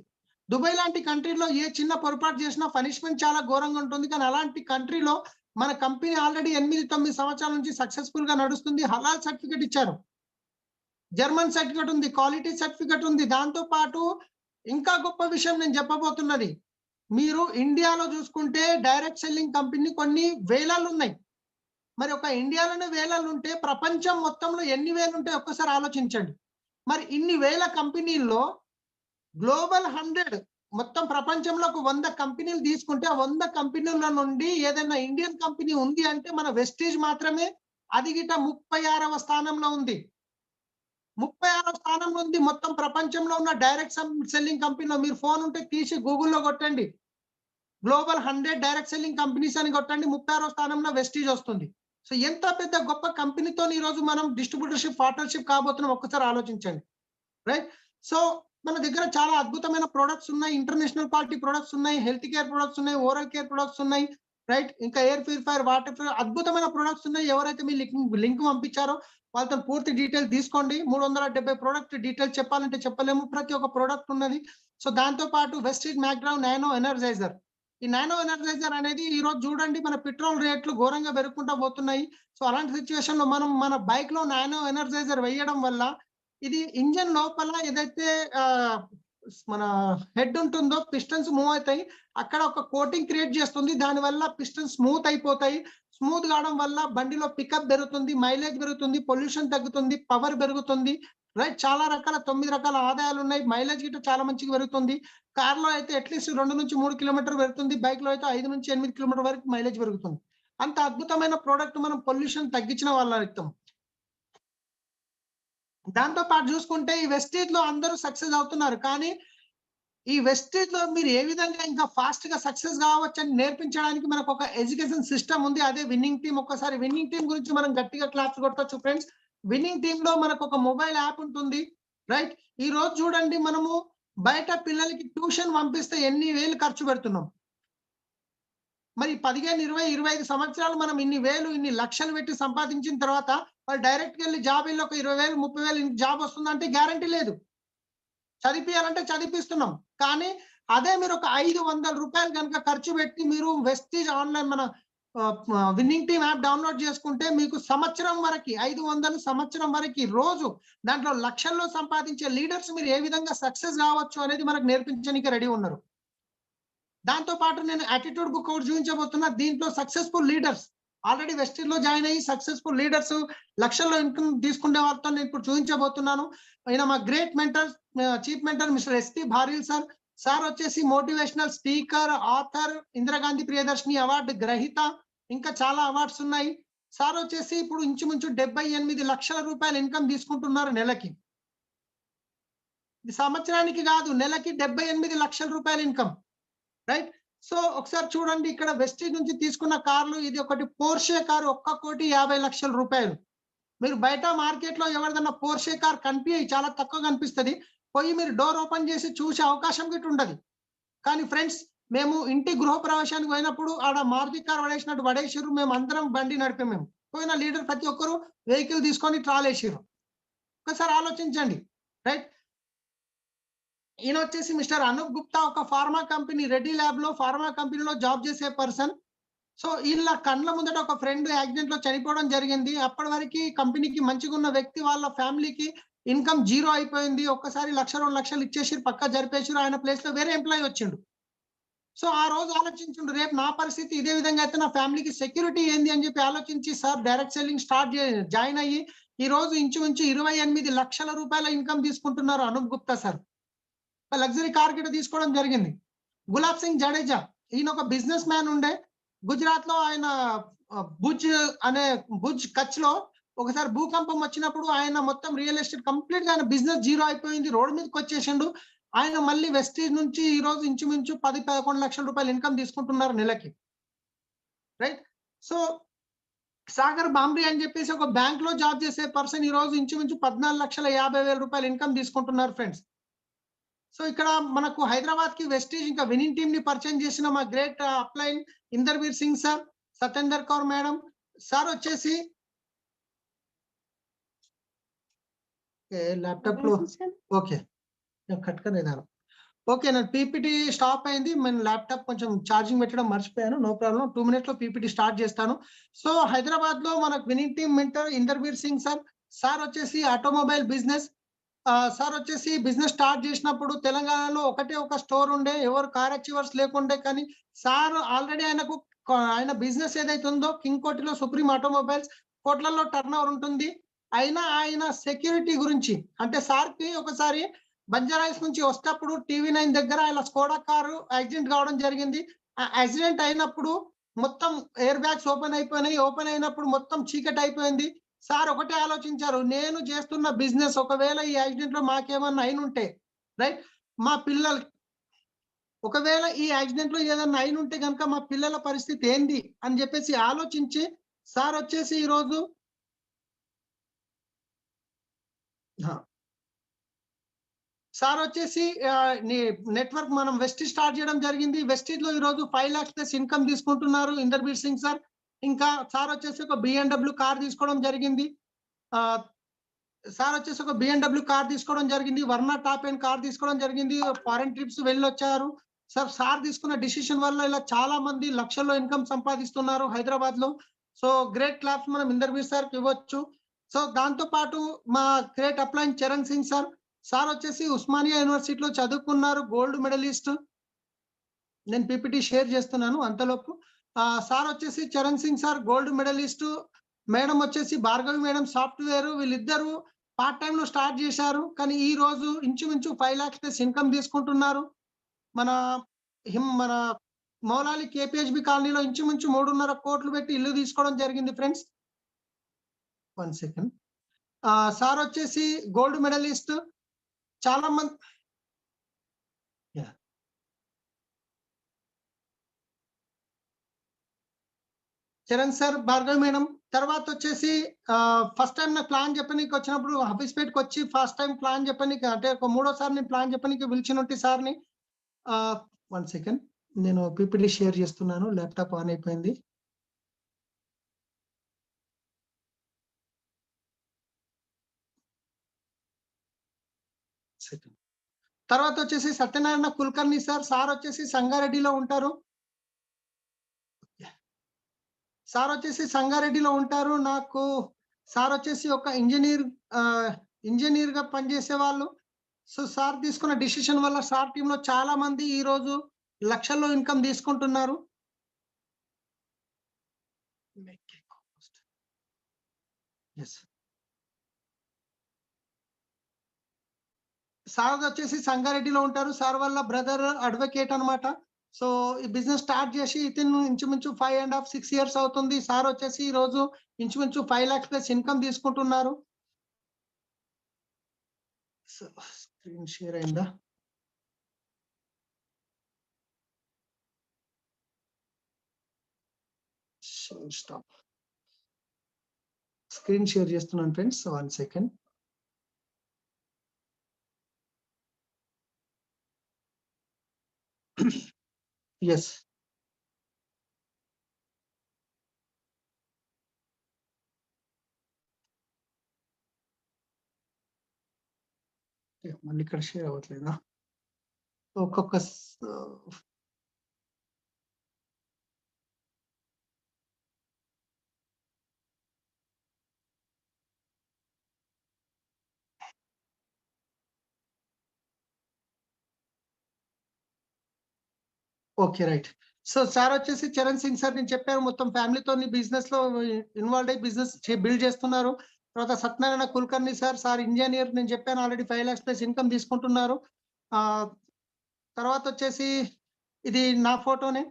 దుబాయ్ లాంటి కంట్రీలో ఏ చిన్న పొరపాటు చేసినా పనిష్మెంట్ చాలా ఘోరంగా ఉంటుంది. కానీ అలాంటి కంట్రీలో మన కంపెనీ ఆల్రెడీ 8, 9 సంవత్సరాల నుంచి సక్సెస్‌ఫుల్‌గా నడుస్తుంది. హలాల్ సర్టిఫికేట్ ఇచ్చారు. జర్మన్ సర్టిఫికేట్ ఉంది, క్వాలిటీ సర్టిఫికేట్ ఉంది. దాంతో పాటు ఇంకా గొప్ప విషయం నేను చెప్పబోతున్నది. మీరు ఇండియాలో చూసుకుంటే డైరెక్ట్ సెల్లింగ్ కంపెనీ కొన్ని వేలలు ఉన్నాయి. మరి ఒక ఇండియాలోనే వేలలు ఉంటే ప్రపంచం మొత్తంలో ఎన్ని వేలు ఉంటాయి ఒక్కసారి ఆలోచించండి. మరి ఇన్ని వేల కంపెనీల్లో గ్లోబల్ 100 మొత్తం ప్రపంచంలో ఒక 100 కంపెనీలు తీసుకుంటే ఆ 100 కంపెనీల నుండి ఏదైనా ఇండియన్ కంపెనీ ఉంది అంటే మన వెస్టేజ్ మాత్రమే. అది గిట 36వ స్థానంలో ఉంది. 36వ స్థానంలో ఉంది. మొత్తం ప్రపంచంలో ఉన్న డైరెక్ట్ సెల్లింగ్ కంపెనీలో మీరు ఫోన్ ఉంటే తీసి గూగుల్‌లో కొట్టండి. గ్లోబల్ 100 డైరెక్ట్ సెల్లింగ్ కంపెనీస్ అని కొట్టండి. 36వ స్థానంలో వెస్టీజ్ వస్తుంది. సో ఎంత పెద్ద గొప్ప కంపెనీతో ఈ రోజు మనం డిస్ట్రిబ్యూటర్‌షిప్, పార్ట్నర్‌షిప్ కాబోతున్నాం ఒక్కసారి ఆలోచించండి. రైట్? సో మన దగ్గర చాలా అద్భుతమైన ప్రొడక్ట్స్ ఉన్నాయి. ఇంటర్నేషనల్ క్వాలిటీ ప్రొడక్ట్స్ ఉన్నాయి. హెల్త్ కేర్ ప్రొడక్ట్స్ ఉన్నాయి. ఓరల్ కేర్ ప్రొడక్ట్స్ ఉన్నాయి. రైట్? ఇంకా ఎయిర్ ప్యూరిఫైయర్, వాటర్ ప్యూరిఫైయర్ అద్భుతమైన ప్రొడక్ట్స్ ఉన్నాయి. ఎవరైతే మీ లింక్ పంపించారో వాళ్ళతో పూర్తి డీటెయిల్ తీసుకోండి. 370 ప్రొడక్ట్ డీటెయిల్స్ చెప్పాలంటే చెప్పలేము. ప్రతి ఒక్క ప్రొడక్ట్ ఉన్నది. సో దాంతో పాటు వెస్టీజ్ మ్యాక్‌గ్రౌండ్ నానో ఎనర్జైజర్. ఈ నానో ఎనర్జైజర్ అనేది ఈ రోజు చూడండి మన పెట్రోల్ రేట్లు ఘోరంగా పెరుగుకుంటా పోతున్నాయి. సో అలాంటి సిట్యుయేషన్‌లో మనం మన బైక్‌లో నానో ఎనర్జైజర్ వేయడం వల్ల ఇది ఇంజిన్ లోపల ఏదైతే మన హెడ్ ఉంటుందో పిస్టన్స్ మూవ్ అవుతాయి. అక్కడ ఒక కోటింగ్ క్రియేట్ చేస్తుంది. దానివల్ల పిస్టన్స్ స్మూత్ అయిపోతాయి. స్మూత్ కావడం వల్ల బండిలో పికప్ పెరుగుతుంది, మైలేజ్ పెరుగుతుంది, పొల్యూషన్ తగ్గుతుంది, పవర్ పెరుగుతుంది. రైట్? చాలా రకాల 9 రకాల ఆదాయాలు ఉన్నాయి. మైలేజ్ గిట్ట చాలా మంచిగా పెరుగుతుంది. కార్‌లో అయితే అట్‌లీస్ట్ 2-3 కిలోమీటర్లు పెరుగుతుంది. బైక్‌లో అయితే 5-8 కిలోమీటర్ల వరకు మైలేజ్ పెరుగుతుంది. అంత అద్భుతమైన ప్రొడక్ట్ మనం పొల్యూషన్ తగ్గించిన వాళ్ళం. దాంతో పాటు చూసుకుంటే ఈ వెస్టీజ్‌లో అందరూ సక్సెస్ అవుతున్నారు. కానీ ఈ వెస్టీజ్‌లో మీరు ఏ విధంగా ఇంకా ఫాస్ట్‌గా సక్సెస్ కావచ్చని నేర్పించడానికి మనకు ఒక ఎడ్యుకేషన్ సిస్టమ్ ఉంది. అదే విన్నింగ్ టీమ్. ఒక్కసారి విన్నింగ్ టీమ్ గురించి మనం గట్టిగా క్లాప్స్ కొట్టొచ్చు ఫ్రెండ్స్. విన్నింగ్ టీమ్‌లో మనకు ఒక మొబైల్ యాప్ ఉంటుంది. రైట్? ఈ రోజు చూడండి మనము బయట పిల్లలకి ట్యూషన్ పంపిస్తే ఎన్ని వేలు ఖర్చు పెడుతున్నాం. మరి 15, 20, 25 సంవత్సరాలు మనం ఇన్ని వేలు, ఇన్ని లక్షలు పెట్టి సంపాదించిన తర్వాత వాళ్ళు డైరెక్ట్‌గా ఎళ్లి జాబ్ ఎళ్లి ఒక 20,000, 30,000 జాబ్ వస్తుందంటే గ్యారంటీ లేదు. చదివిపియాలంటే చదివిపిస్తున్నాం. కానీ అదే మీరు ఒక రూ. 500 గనుక ఖర్చు పెట్టి మీరు వెస్టీజ్ ఆన్‌లైన్ మన విన్నింగ్ టీమ్ యాప్ డౌన్లోడ్ చేసుకుంటే మీకు సంవత్సరం వరకు 500 సంవత్సరం వరకు రోజు దాంట్లో లక్షల్లో సంపాదించే లీడర్స్ మీరు ఏ విధంగా సక్సెస్ కావచ్చు అనేది మనకు నేర్పించడానికి రెడీ ఉన్నారు. దాంతో పాటు నేను యాటిట్యూడ్ బుక్ ఒకటి చూపించబోతున్నా. దీంట్లో సక్సెస్ఫుల్ లీడర్స్ ఆల్రెడీ వెస్టిన్ లో జాయిన్ అయ్యి సక్సెస్ఫుల్ లీడర్స్ లక్షల్లో ఇన్కమ్ తీసుకునే వాళ్ళతో నేను ఇప్పుడు చూపించబోతున్నాను. ఆయన మా great mentor, chief mentor mister SP భారీల్ sir. Sir వచ్చేసి motivational speaker, author, Indira Gandhi Priyadarshini award గ్రహీత, ఇంకా చాలా అవార్డ్స్ ఉన్నాయి. సార్ వచ్చేసి ఇప్పుడు ఇంచుమించు 78 లక్షల రూపాయలు ఇన్కమ్ తీసుకుంటున్నారు నెలకి. సంవత్సరానికి కాదు, నెలకి 78 లక్షల రూపాయల ఇన్కమ్, రైట్? సో ఒకసారి చూడండి, ఇక్కడ వెస్టీజ్ నుంచి తీసుకున్న కార్లు, ఇది ఒకటి పోర్షే కారు 1,50,00,000 రూపాయలు. మీరు బయట మార్కెట్ లో ఎవరిదన్నా పోర్షే కార్ చాలా తక్కువ కనిపిస్తుంది. పోయి మీరు డోర్ ఓపెన్ చేసి చూసే అవకాశం గిట్టు ఉండదు. కానీ ఫ్రెండ్స్, మేము ఇంటి గృహప్రవేశానికి పోయినప్పుడు ఆడ మారుతి కార్ పడేసినట్టు పడేసిర్రు. మేము అందరం బండి నడిపాము. మేము పోయిన లీడర్ ప్రతి ఒక్కరు వెహికల్ తీసుకొని ట్రాలేసిర్రు. ఒకసారి ఆలోచించండి, రైట్? ఈయన వచ్చేసి మిస్టర్ అనూప్ గుప్తా, ఒక ఫార్మా కంపెనీ రెడ్డి ల్యాబ్ లో ఫార్మా కంపెనీలో జాబ్ చేసే పర్సన్. సో వీళ్ళ కండ్ల ముందట ఒక ఫ్రెండ్ యాక్సిడెంట్ లో చనిపోవడం జరిగింది. అప్పటి వరకు కంపెనీకి మంచిగా ఉన్న వ్యక్తి వాళ్ళ ఫ్యామిలీకి ఇన్కమ్ జీరో అయిపోయింది. ఒక్కసారి 1,00,000 2 లక్షలు ఇచ్చేసి పక్క జరిపేసారు. ఆయన ప్లేస్ లో వేరే ఎంప్లాయీ వచ్చిండు. సో ఆ రోజు ఆలోచించుండు, రేపు నా పరిస్థితి ఇదే విధంగా అయితే నా ఫ్యామిలీకి సెక్యూరిటీ ఏంది అని చెప్పి ఆలోచించి సార్ డైరెక్ట్ సెల్లింగ్ జాయిన్ అయ్యి ఈ రోజు ఇంచుమించు 28 లక్షల రూపాయల ఇన్కమ్ తీసుకుంటున్నారు Anoop Gupta sir. Luxury car గిట్ట తీసుకోవడం జరిగింది. గులాబ్ సింగ్ జడేజా, ఈయన ఒక బిజినెస్ మ్యాన్ ఉండే. గుజరాత్ లో ఆయన భుజ్ కచ్ లో ఒకసారి భూకంపం వచ్చినప్పుడు ఆయన మొత్తం రియల్ ఎస్టేట్ కంప్లీట్ గా ఆయన బిజినెస్ జీరో అయిపోయింది, రోడ్ మీదకి వచ్చేసిండు. ఆయన మళ్ళీ వెస్టీజ్ నుంచి ఈ రోజు ఇంచుమించు 10-11 లక్షల రూపాయలు ఇన్కమ్ తీసుకుంటున్నారు నెలకి, రైట్? సో సాగర్ బాంబ్రీ అని చెప్పేసి ఒక బ్యాంక్ లో జాబ్ చేసే పర్సన్ ఈ రోజు ఇంచుమించు 14,50,000 రూపాయలు ఇన్కమ్ తీసుకుంటున్నారు ఫ్రెండ్స్. సో ఇక్కడ మనకు హైదరాబాద్ కి వెస్టీజ్ ఇంకా విన్నింగ్ టీమ్ ని పరిచయం చేసిన మా గ్రేట్ అప్లైన్ Inderveer Singh sir, Satyender Kaur madam. Sir వచ్చేసి ల్యాప్టాప్ లో ఓకే కట్టుకునేదాను. ఓకే, నేను పీపీటీ స్టాప్ అయింది. నేను ల్యాప్టాప్ కొంచెం ఛార్జింగ్ పెట్టడం మర్చిపోయాను. నో ప్రాబ్లం, 2 మినిట్స్ లో పీపీటీ స్టార్ట్ చేస్తాను. సో హైదరాబాద్ లో మనకు winning team mentor Inderveer Singh sir. Sir వచ్చేసి ఆటోమొబైల్ బిజినెస్. సార్ వచ్చేసి బిజినెస్ స్టార్ట్ చేసినప్పుడు తెలంగాణలో ఒకటే ఒక స్టోర్ ఉండే, ఎవరు కార్ అచీవర్స్ లేకుండే. కానీ సార్ ఆల్రెడీ ఆయన బిజినెస్ ఏదైతే ఉందో కింగ్ కోటిలో సుప్రీం ఆటోమొబైల్స్ కోట్లలో టర్న్ ఓవర్ ఉంటుంది. అయినా ఆయన సెక్యూరిటీ గురించి, అంటే సార్ కి ఒకసారి బంజారాయిల్స్ నుంచి వస్తేప్పుడు TV9 దగ్గర ఆయన స్కోడా కారు యాక్సిడెంట్ కావడం జరిగింది. ఆ యాక్సిడెంట్ అయినప్పుడు మొత్తం ఎయిర్ బ్యాగ్స్ ఓపెన్ అయిపోయినాయి. ఓపెన్ అయినప్పుడు మొత్తం చీకటి అయిపోయింది. సార్ ఒకటే ఆలోచించారు, నేను చేస్తున్న బిజినెస్ ఒకవేళ ఈ యాక్సిడెంట్ లో మాకేమన్నా అయినుంటే, రైట్, మా పిల్లలు ఒకవేళ ఈ యాక్సిడెంట్ లో ఏదన్నా అయినుంటే కనుక మా పిల్లల పరిస్థితి ఏంది అని చెప్పేసి ఆలోచించి సార్ వచ్చేసి ఈ రోజు సార్ వచ్చేసి నెట్వర్క్ మనం వెస్టీజ్ స్టార్ట్ చేయడం జరిగింది. వెస్టీజ్ లో ఈ రోజు 5 lakhs ప్లస్ ఇన్కమ్ తీసుకుంటున్నారు ఇందర్బీర్ సింగ్ సార్. ఇంకా సార్ వచ్చేసి ఒక BMW కార్ తీసుకోవడం జరిగింది. సార్ వచ్చేసి ఒక BMW కార్ తీసుకోవడం జరిగింది. వర్నా టాప్ అండ్ కార్ తీసుకోవడం జరిగింది. ఫారెన్ ట్రిప్స్ వెళ్ళొచ్చారు. సార్ తీసుకున్న డిసిషన్ వల్ల ఇలా చాలా మంది లక్షల్లో ఇన్కమ్ సంపాదిస్తున్నారు హైదరాబాద్ లో. సో గ్రేట్ క్లాప్స్ మనం ఇందర్బీర్ సార్ కి ఇవ్వచ్చు. సో దాంతో పాటు మా great upline Charan Singh sir. Sir వచ్చేసి ఉస్మానియా యూనివర్సిటీలో చదువుకున్నారు, గోల్డ్ మెడలిస్ట్. నేను పీపీటీ షేర్ చేస్తున్నాను అంతలోపు. సార్ వచ్చేసి Charan Singh sir gold medallist. Madam వచ్చేసి భార్గవి మేడం సాఫ్ట్వేర్. వీళ్ళిద్దరు పార్ట్ టైం లో స్టార్ట్ చేశారు. కానీ ఈ రోజు ఇంచుమించు 5 lakhs ప్లస్ ఇన్కమ్ తీసుకుంటున్నారు. మన మౌలాలి KPHB కాలనీలో ఇంచుమించు 3.5 కోట్లు పెట్టి ఇల్లు తీసుకోవడం జరిగింది ఫ్రెండ్స్. 1 సెకండ్. సార్ వచ్చేసి గోల్డ్ మెడలిస్ట్. చాలా మంది చరణ్ సార్, భార్గవి మేడం. తర్వాత వచ్చేసి ఫస్ట్ టైం నాకు ప్లాన్ చెప్పనీకి వచ్చినప్పుడు హబీస్పేట్కి వచ్చి ఫస్ట్ టైం ప్లాన్ చెప్పనీకి, అంటే ఒక 3వ సారి నేను ప్లాన్ చెప్పనీకి పిలిచినట్టు సార్ని. 1 సెకండ్, నేను పీపీటీ షేర్ చేస్తున్నాను. ల్యాప్టాప్ ఆన్ అయిపోయింది. తర్వాత వచ్చేసి సత్యనారాయణ కుల్కర్ణి సార్. సార్ వచ్చేసి సంగారెడ్డిలో ఉంటారు. సార్ వచ్చేసి సంగారెడ్డిలో ఉంటారు. సార్ వచ్చేసి ఒక ఇంజినీర్‌గా పనిచేసేవాళ్ళు. సో, సార్ తీసుకున్న డిసిషన్ వల్ల సార్ టీమ్‌లో చాలా మంది ఈరోజు లక్షల్లో ఇన్‌కమ్ తీసుకుంటున్నారు. యెస్. సార్‌దొచ్చేసి సంగారెడ్డిలో ఉంటారు. సార్ వాళ్ళ బ్రదర్ అడ్వకేట్ అన్నమాట. సో, ఈ బిజినెస్ స్టార్ట్ చేసి ఇతను ఇంచుమించు 5 ½ 6 ఇయర్స్ అవుతుంది. సార్ వచ్చేసి ఈరోజు ఇంచుమించు 5,00,000 ప్లస్ ఇన్‌కమ్ తీసుకుంటున్నారు. సో, స్క్రీన్ షేర్ అయిందా? స్టాప్. స్క్రీన్ షేర్ చేస్తున్నాను ఫ్రెండ్స్. 1 సెకండ్. యెస్. మళ్ళీ ఇక్కడ షేర్ అవ్వట్లేదా? ఒక్కొక్క స్ ఓకే. రైట్. సో, సార్ వచ్చేసి చరణ్ సింగ్ సార్ నేను చెప్పాను మొత్తం ఫ్యామిలీతోని బిజినెస్‌లో ఇన్వాల్వ్ అయ్యి బిజినెస్ బిల్డ్ చేస్తున్నారు. తర్వాత సత్యనారాయణ కుల్కర్ణి సార్ ఇంజినీర్ నేను చెప్పాను ఆల్రెడీ 5,00,000 ప్లస్ ఇన్‌కమ్ తీసుకుంటున్నారు. ఆహ్, తర్వాతొచ్చేసి ఇది నా ఫోటోనే.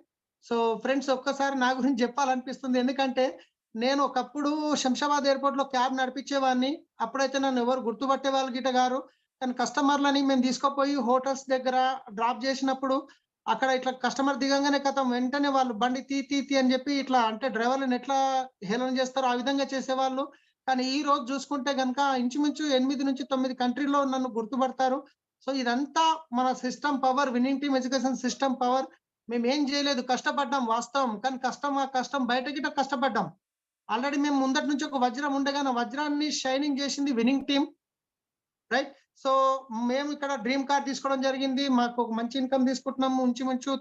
సో, ఫ్రెండ్స్ ఒక్కసారి నా గురించి చెప్పాలనిపిస్తుంది. ఎందుకంటే నేను ఒకప్పుడు శంషాబాద్ ఎయిర్‌పోర్ట్‌లో క్యాబ్ నడిపించేవాడిని. అప్పుడైతే నన్ను ఎవరు గుర్తుపట్టేవాళ్ళు గిట్ట గారు. కానీ కస్టమర్‌లని మేము తీసుకుపోయి హోటల్స్ దగ్గర డ్రాప్ చేసినప్పుడు అక్కడ ఇట్లా కస్టమర్ దిగంగానే ఖతం వెంటనే వాళ్ళు బండి తీ అని చెప్పి ఇట్లా అంటే డ్రైవర్‌లని ఎట్లా హేళన చేస్తారో ఆ విధంగా చేసేవాళ్ళు. కానీ ఈ రోజు చూసుకుంటే గనుక ఇంచుమించు 8-9 కంట్రీ‌లో నన్ను గుర్తుపడతారు. సో, ఇదంతా మన system power, winning team education system power. మేమేం జేయలేదు. కష్టపడ్డాం వాస్తవం. కానీ ఆ కష్టం బయట గిట్ట కష్టపడ్డాం. ఆల్రెడీ మేము ముందటి నుంచి ఒక వజ్రం ఉండే గాని, ఆ వజ్రాన్ని షైనింగ్ జేసింది విన్నింగ్ టీమ్. రైట్. సో, మేము ఇక్కడ డ్రీమ్ కార్ తీసుకోవడం జరిగింది. మాకు ఒక మంచి ఇన్‌కమ్ తీసుకుంటున్నాము. ఇంచుమించు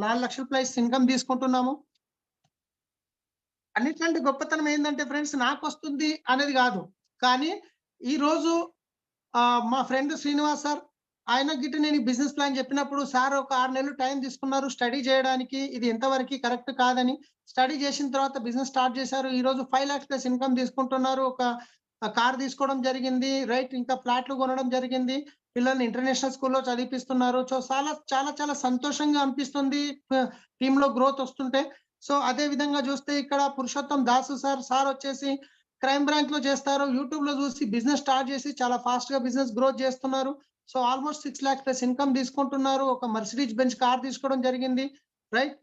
4,00,000 ప్లస్ ఇన్‌కమ్ తీసుకుంటున్నాము. అన్నిటికంటే గొప్పతనం ఏందంటే ఫ్రెండ్స్ నాకొస్తుంది అనేది గాదు. కానీ ఈరోజు మా ఫ్రెండ్ శ్రీనివాస్ సార్, ఆయనకి గిట్ట నేను ఈ బిజినెస్ ప్లాన్ చెప్పినప్పుడు సార్ ఒక 6 నెలలు టైం తీసుకున్నారు స్టడీ చేయడానికి. ఇది ఎంతవరకి కరెక్ట్ కాదని. స్టడీ చేసిన తర్వాత బిజినెస్ స్టార్ట్ చేశారు. ఈరోజు 5,00,000 ప్లస్ ఇన్‌కమ్ తీసుకుంటున్నారు. ఒక కార్ తీసుకోవడం జరిగింది. రైట్. ఇంకా ఫ్లాట్లు కొనడం జరిగింది. పిల్లల్ని ఇంటర్నేషనల్ స్కూల్‌లో చదివిపిస్తున్నారు. సో, చాలా సంతోషంగా అనిపిస్తుంది. టీమ్‌లో గ్రోత్ వస్తుంటే. సో, అదే విధంగా చూస్తే ఇక్కడ పురుషోత్తం దాసు సార్ వచ్చేసి క్రైమ్ బ్రాంచ్‌లో చేస్తారు. యూట్యూబ్‌లో చూసి బిజినెస్ స్టార్ట్ చేసి చాలా ఫాస్ట్‌గా బిజినెస్ గ్రోత్ చేస్తున్నారు. సో, ఆల్‌మోస్ట్ 6,00,000 ప్లస్ ఇన్‌కమ్ తీసుకుంటున్నారు. ఒక మెర్సిడీస్ బెంజ్ కార్ తీసుకోవడం జరిగింది. రైట్.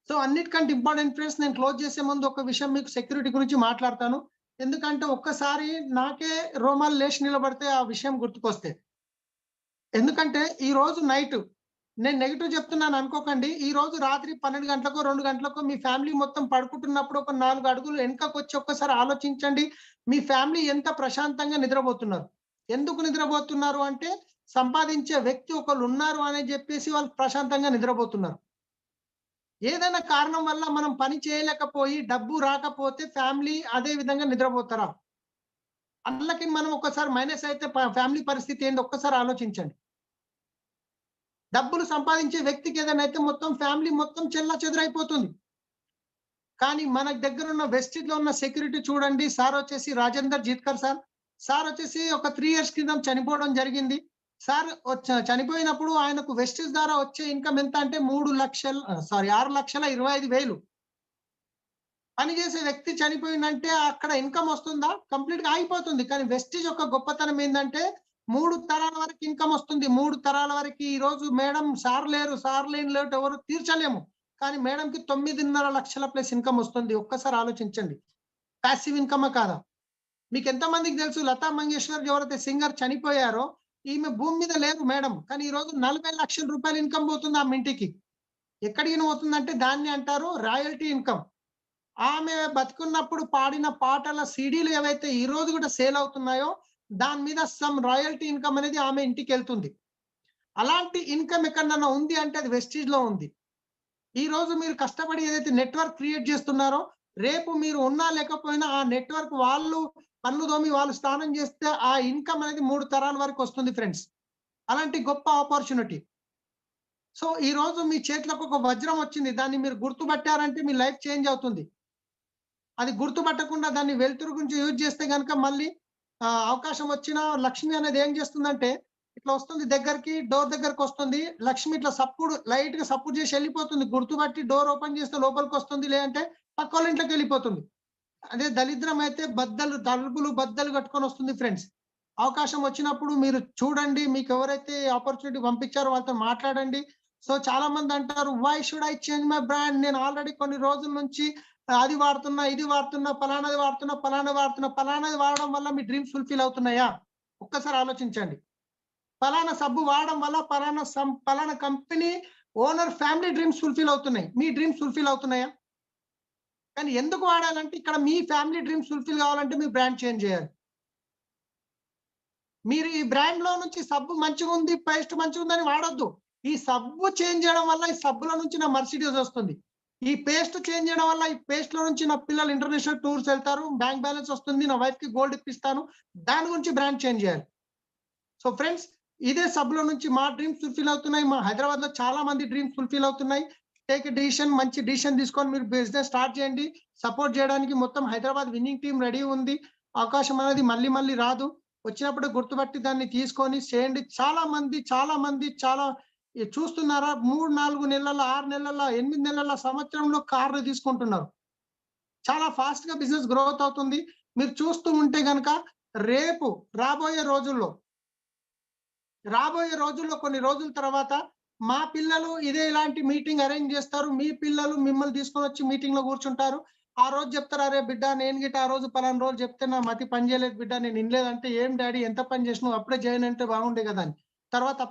సో, అన్నిటికంటే ఇంపార్టెంట్ ఫ్రెండ్స్ నేను క్లోజ్ చేసే ముందు ఒక విషయం మీకు సెక్యూరిటీ గురించి మాట్లాడతాను. ఎందుకంటే ఒక్కసారి నాకే రోమాలు లేచి నిలబడితే ఆ విషయం గుర్తుకొస్తే. ఎందుకంటే ఈ రోజు నైట్ నేను నెగెటివ్ చెప్తున్నాను అనుకోకండి. ఈ రోజు రాత్రి 12 గంటలకో, 2 గంటలకో మీ ఫ్యామిలీ మొత్తం పడుకుంటున్నప్పుడు ఒక 4 అడుగులు వెనకకొచ్చి ఒక్కసారి ఆలోచించండి. మీ ఫ్యామిలీ ఎంత ప్రశాంతంగా నిద్రపోతున్నారు. ఎందుకు నిద్రపోతున్నారు అంటే సంపాదించే వ్యక్తి ఒకళ్ళున్నారు అని జెప్పేసి వాళ్ళు ప్రశాంతంగా నిద్రపోతున్నారు. ఏదైనా కారణం వల్ల మనం పని చేయలేకపోయి డబ్బు రాకపోతే ఫ్యామిలీ అదే విధంగా నిద్రపోతారా? అందులకి మనం ఒక్కసారి మైనస్ అయితే ఫ్యామిలీ పరిస్థితి ఏందో ఒక్కసారి ఆలోచించండి. డబ్బులు సంపాదించే వ్యక్తికి ఏదైనా అయితే మొత్తం ఫ్యామిలీ మొత్తం చెల్లాచెదురైపోతుంది. కానీ మన దగ్గరున్న వెస్టిజ్‌లో ఉన్న సెక్యూరిటీ చూడండి. సారొచ్చేసి రాజేందర్ జీత్కర్ సార్. సారొచ్చేసి ఒక 3 ఇయర్స్ క్రితం చనిపోవడం జరిగింది. చనిపోయినప్పుడు ఆయనకు వెస్టిజ్ ద్వారా వచ్చే ఇన్‌కమ్ ఎంత అంటే 6,25,000. పని చేసే వ్యక్తి చనిపోయిండంటే అక్కడ ఇన్‌కమ్ వస్తుందా? కంప్లీట్‌గా ఆగిపోతుంది. కానీ వెస్టిజ్ యొక్క గొప్పతనం ఏందంటే 3 తరాల వరకు ఇన్‌కమ్ వస్తుంది. 3 తరాల వరకి ఈరోజు మేడం సార్ లేరు. సార్ లేని లోటు ఎవరు తీర్చలేము. కానీ మేడంకి 9,500,000 ప్లస్ ఇన్‌కమ్ వస్తుంది. ఒక్కసారి ఆలోచించండి. పాసివ్ ఇన్‌కమా కాదా? మీకెంత మందికి తెలుసు లతా మంగేష్కర్ ఎవరైతే సింగర్ చనిపోయారో, ఈమె భూమి మీద లేదు మేడం. కానీ ఈరోజు 40,00,000 ఇన్‌కమ్ పోతుంది ఆమె ఇంటికి. ఎక్కడికి పోతుందంటే దాన్ని అంటారు రాయల్టీ ఇన్‌కమ్. ఆమె బతికున్నప్పుడు పాడిన పాటల సీడీలు ఏవైతే ఈ రోజు గూడా సేల్ అవుతున్నాయో, దాని మీద సమ్ రాయల్టీ ఇన్‌కమ్ అనేది ఆమె ఇంటికెళ్తుంది. అలాంటి ఇన్‌కమ్ ఎక్కడనన్నా ఉంది అంటే అది వెస్టిజ్‌లో ఉంది. ఈ రోజు మీరు కష్టపడి ఏదైతే నెట్వర్క్ క్రియేట్ చేస్తున్నారో, రేపు మీరు ఉన్నా లేకపోయినా ఆ నెట్వర్క్ వాళ్ళు పన్ను దోమి, వాళ్ళు స్నానం చేస్తే ఆ ఇన్‌కమ్ అనేది 3 తరాల వరకు వస్తుంది ఫ్రెండ్స్. అలాంటి గొప్ప ఆపర్చునిటీ. సో, ఈ రోజు మీ చేతులకు ఒక వజ్రం వచ్చింది. దాన్ని మీరు గుర్తుపట్టారంటే మీ లైఫ్ చేంజ్ అవుతుంది. అది గుర్తుపట్టకుండా దాన్ని వెలుతురు గురించి యూజ్ చేస్తే గనుక మళ్ళీ అవకాశం వచ్చినా లక్ష్మి అనేది ఏం చేస్తుందంటే, ఇట్లా వస్తుంది దగ్గరికి, డోర్ దగ్గరకొస్తుంది. లక్ష్మి ఇట్లా సప్పుడు లైట్‌గా సప్పుడు చేసి ఎళ్ళిపోతుంది. గుర్తుపట్టి డోర్ ఓపెన్ చేస్తే లోపలికొస్తుంది. లేదంటే పక్కోళ్ళ ఇంట్లోకెళ్ళిపోతుంది. అదే దరిద్రం అయితే తలుపులు బద్దలు కట్టుకొనొస్తుంది ఫ్రెండ్స్. అవకాశం వచ్చినప్పుడు మీరు చూడండి. మీకెవరైతే ఆపర్చునిటీ పంపించారో వాళ్ళతో మాట్లాడండి. సో, చాలా మంది అంటారు, "why should I change my brand? నేను ఆల్రెడీ కొన్ని రోజుల నుంచి అది వాడుతున్నా, ఇది వాడుతున్నా, పలానాది వాడుతున్నా, పలానాది వాడుతున్నా." పలానాది వాడడం వల్ల మీ డ్రీమ్స్ ఫుల్‌ఫిల్ అవుతున్నాయా? ఒక్కసారి ఆలోచించండి. పలానా సబ్బు వాడడం వల్ల పలానా company owner family dreams fulfil అవుతున్నాయి. మీ డ్రీమ్స్ ఫుల్‌ఫిల్ అవుతున్నాయా? కానీ ఎందుకు వాడాలంటే ఇక్కడ మీ ఫ్యామిలీ డ్రీమ్స్ ఫుల్‌ఫిల్ కావాలంటే మీ బ్రాండ్ చేంజ్ చేయాలి. మీరు ఈ బ్రాండ్‌లో నుంచి సబ్బు మంచిగుంది, పేస్ట్ మంచిగుందని వాడొద్దు. ఈ సబ్బు చేంజ్ చేయడం వల్ల ఈ సబ్బులో నుంచి నా మర్సిడీస్ వస్తుంది. ఈ పేస్ట్ చేంజ్ చేయడం వల్ల ఈ పేస్ట్‌లో నుంచి నా పిల్లలు ఇంటర్నేషనల్ టూర్స్ ఎళ్తారు. బ్యాంక్ బ్యాలెన్స్ వస్తుంది. నా వైఫ్‌కి గోల్డ్ ఇప్పిస్తాను. దాని గురించి బ్రాండ్ చేంజ్ చేయాలి. సో ఫ్రెండ్స్, ఇదే సబ్‌లో నుంచి మా డ్రీమ్స్ ఫుల్‌ఫిల్ అవుతున్నాయి. మా హైదరాబాద్‌లో చాలా మంది డ్రీమ్స్ ఫుల్‌ఫిల్ అవుతున్నాయి. టేక్ ఎ డిసిషన్, మంచి డిసిషన్ తీసుకొని మీరు బిజినెస్ స్టార్ట్ చేయండి. సపోర్ట్ చేయడానికి మొత్తం హైదరాబాద్ విన్నింగ్ టీమ్ రెడీ ఉంది. అవకాశం అనేది మళ్ళీ మళ్ళీ రాదు. వచ్చినప్పుడు గుర్తుపట్టి దాన్ని తీసుకొని చేయండి. చాలా చూస్తున్నారా 3, 4 నెలల, 6 నెలల, 8 నెలల, సంవత్సరంలో కార్లు తీసుకుంటున్నారు. చాలా ఫాస్ట్‌గా బిజినెస్ గ్రోత్ అవుతుంది. మీరు చూస్తూ ఉంటే గనక రేపు రాబోయే రోజుల్లో కొన్ని రోజుల తర్వాత మా పిల్లలు ఇదే ఇలాంటి మీటింగ్ అరేంజ్ చేస్తారు. మీ పిల్లలు మిమ్మల్ని తీసుకొనొచ్చి మీటింగ్‌లో కూర్చుంటారు. ఆ రోజు చెప్తారు, "అరే బిడ్డ నేను గిట్ట ఆ రోజు పలానా రోజు చెప్తే నా మతి పని చేయలేదు బిడ్డ. నేను ఇనలేదంటే" "ఏం డాడీ ఎంత పని చేసినావు? అప్పుడే జాయిన్ అంటే బాగుండే గదా!" అని. తర్వాత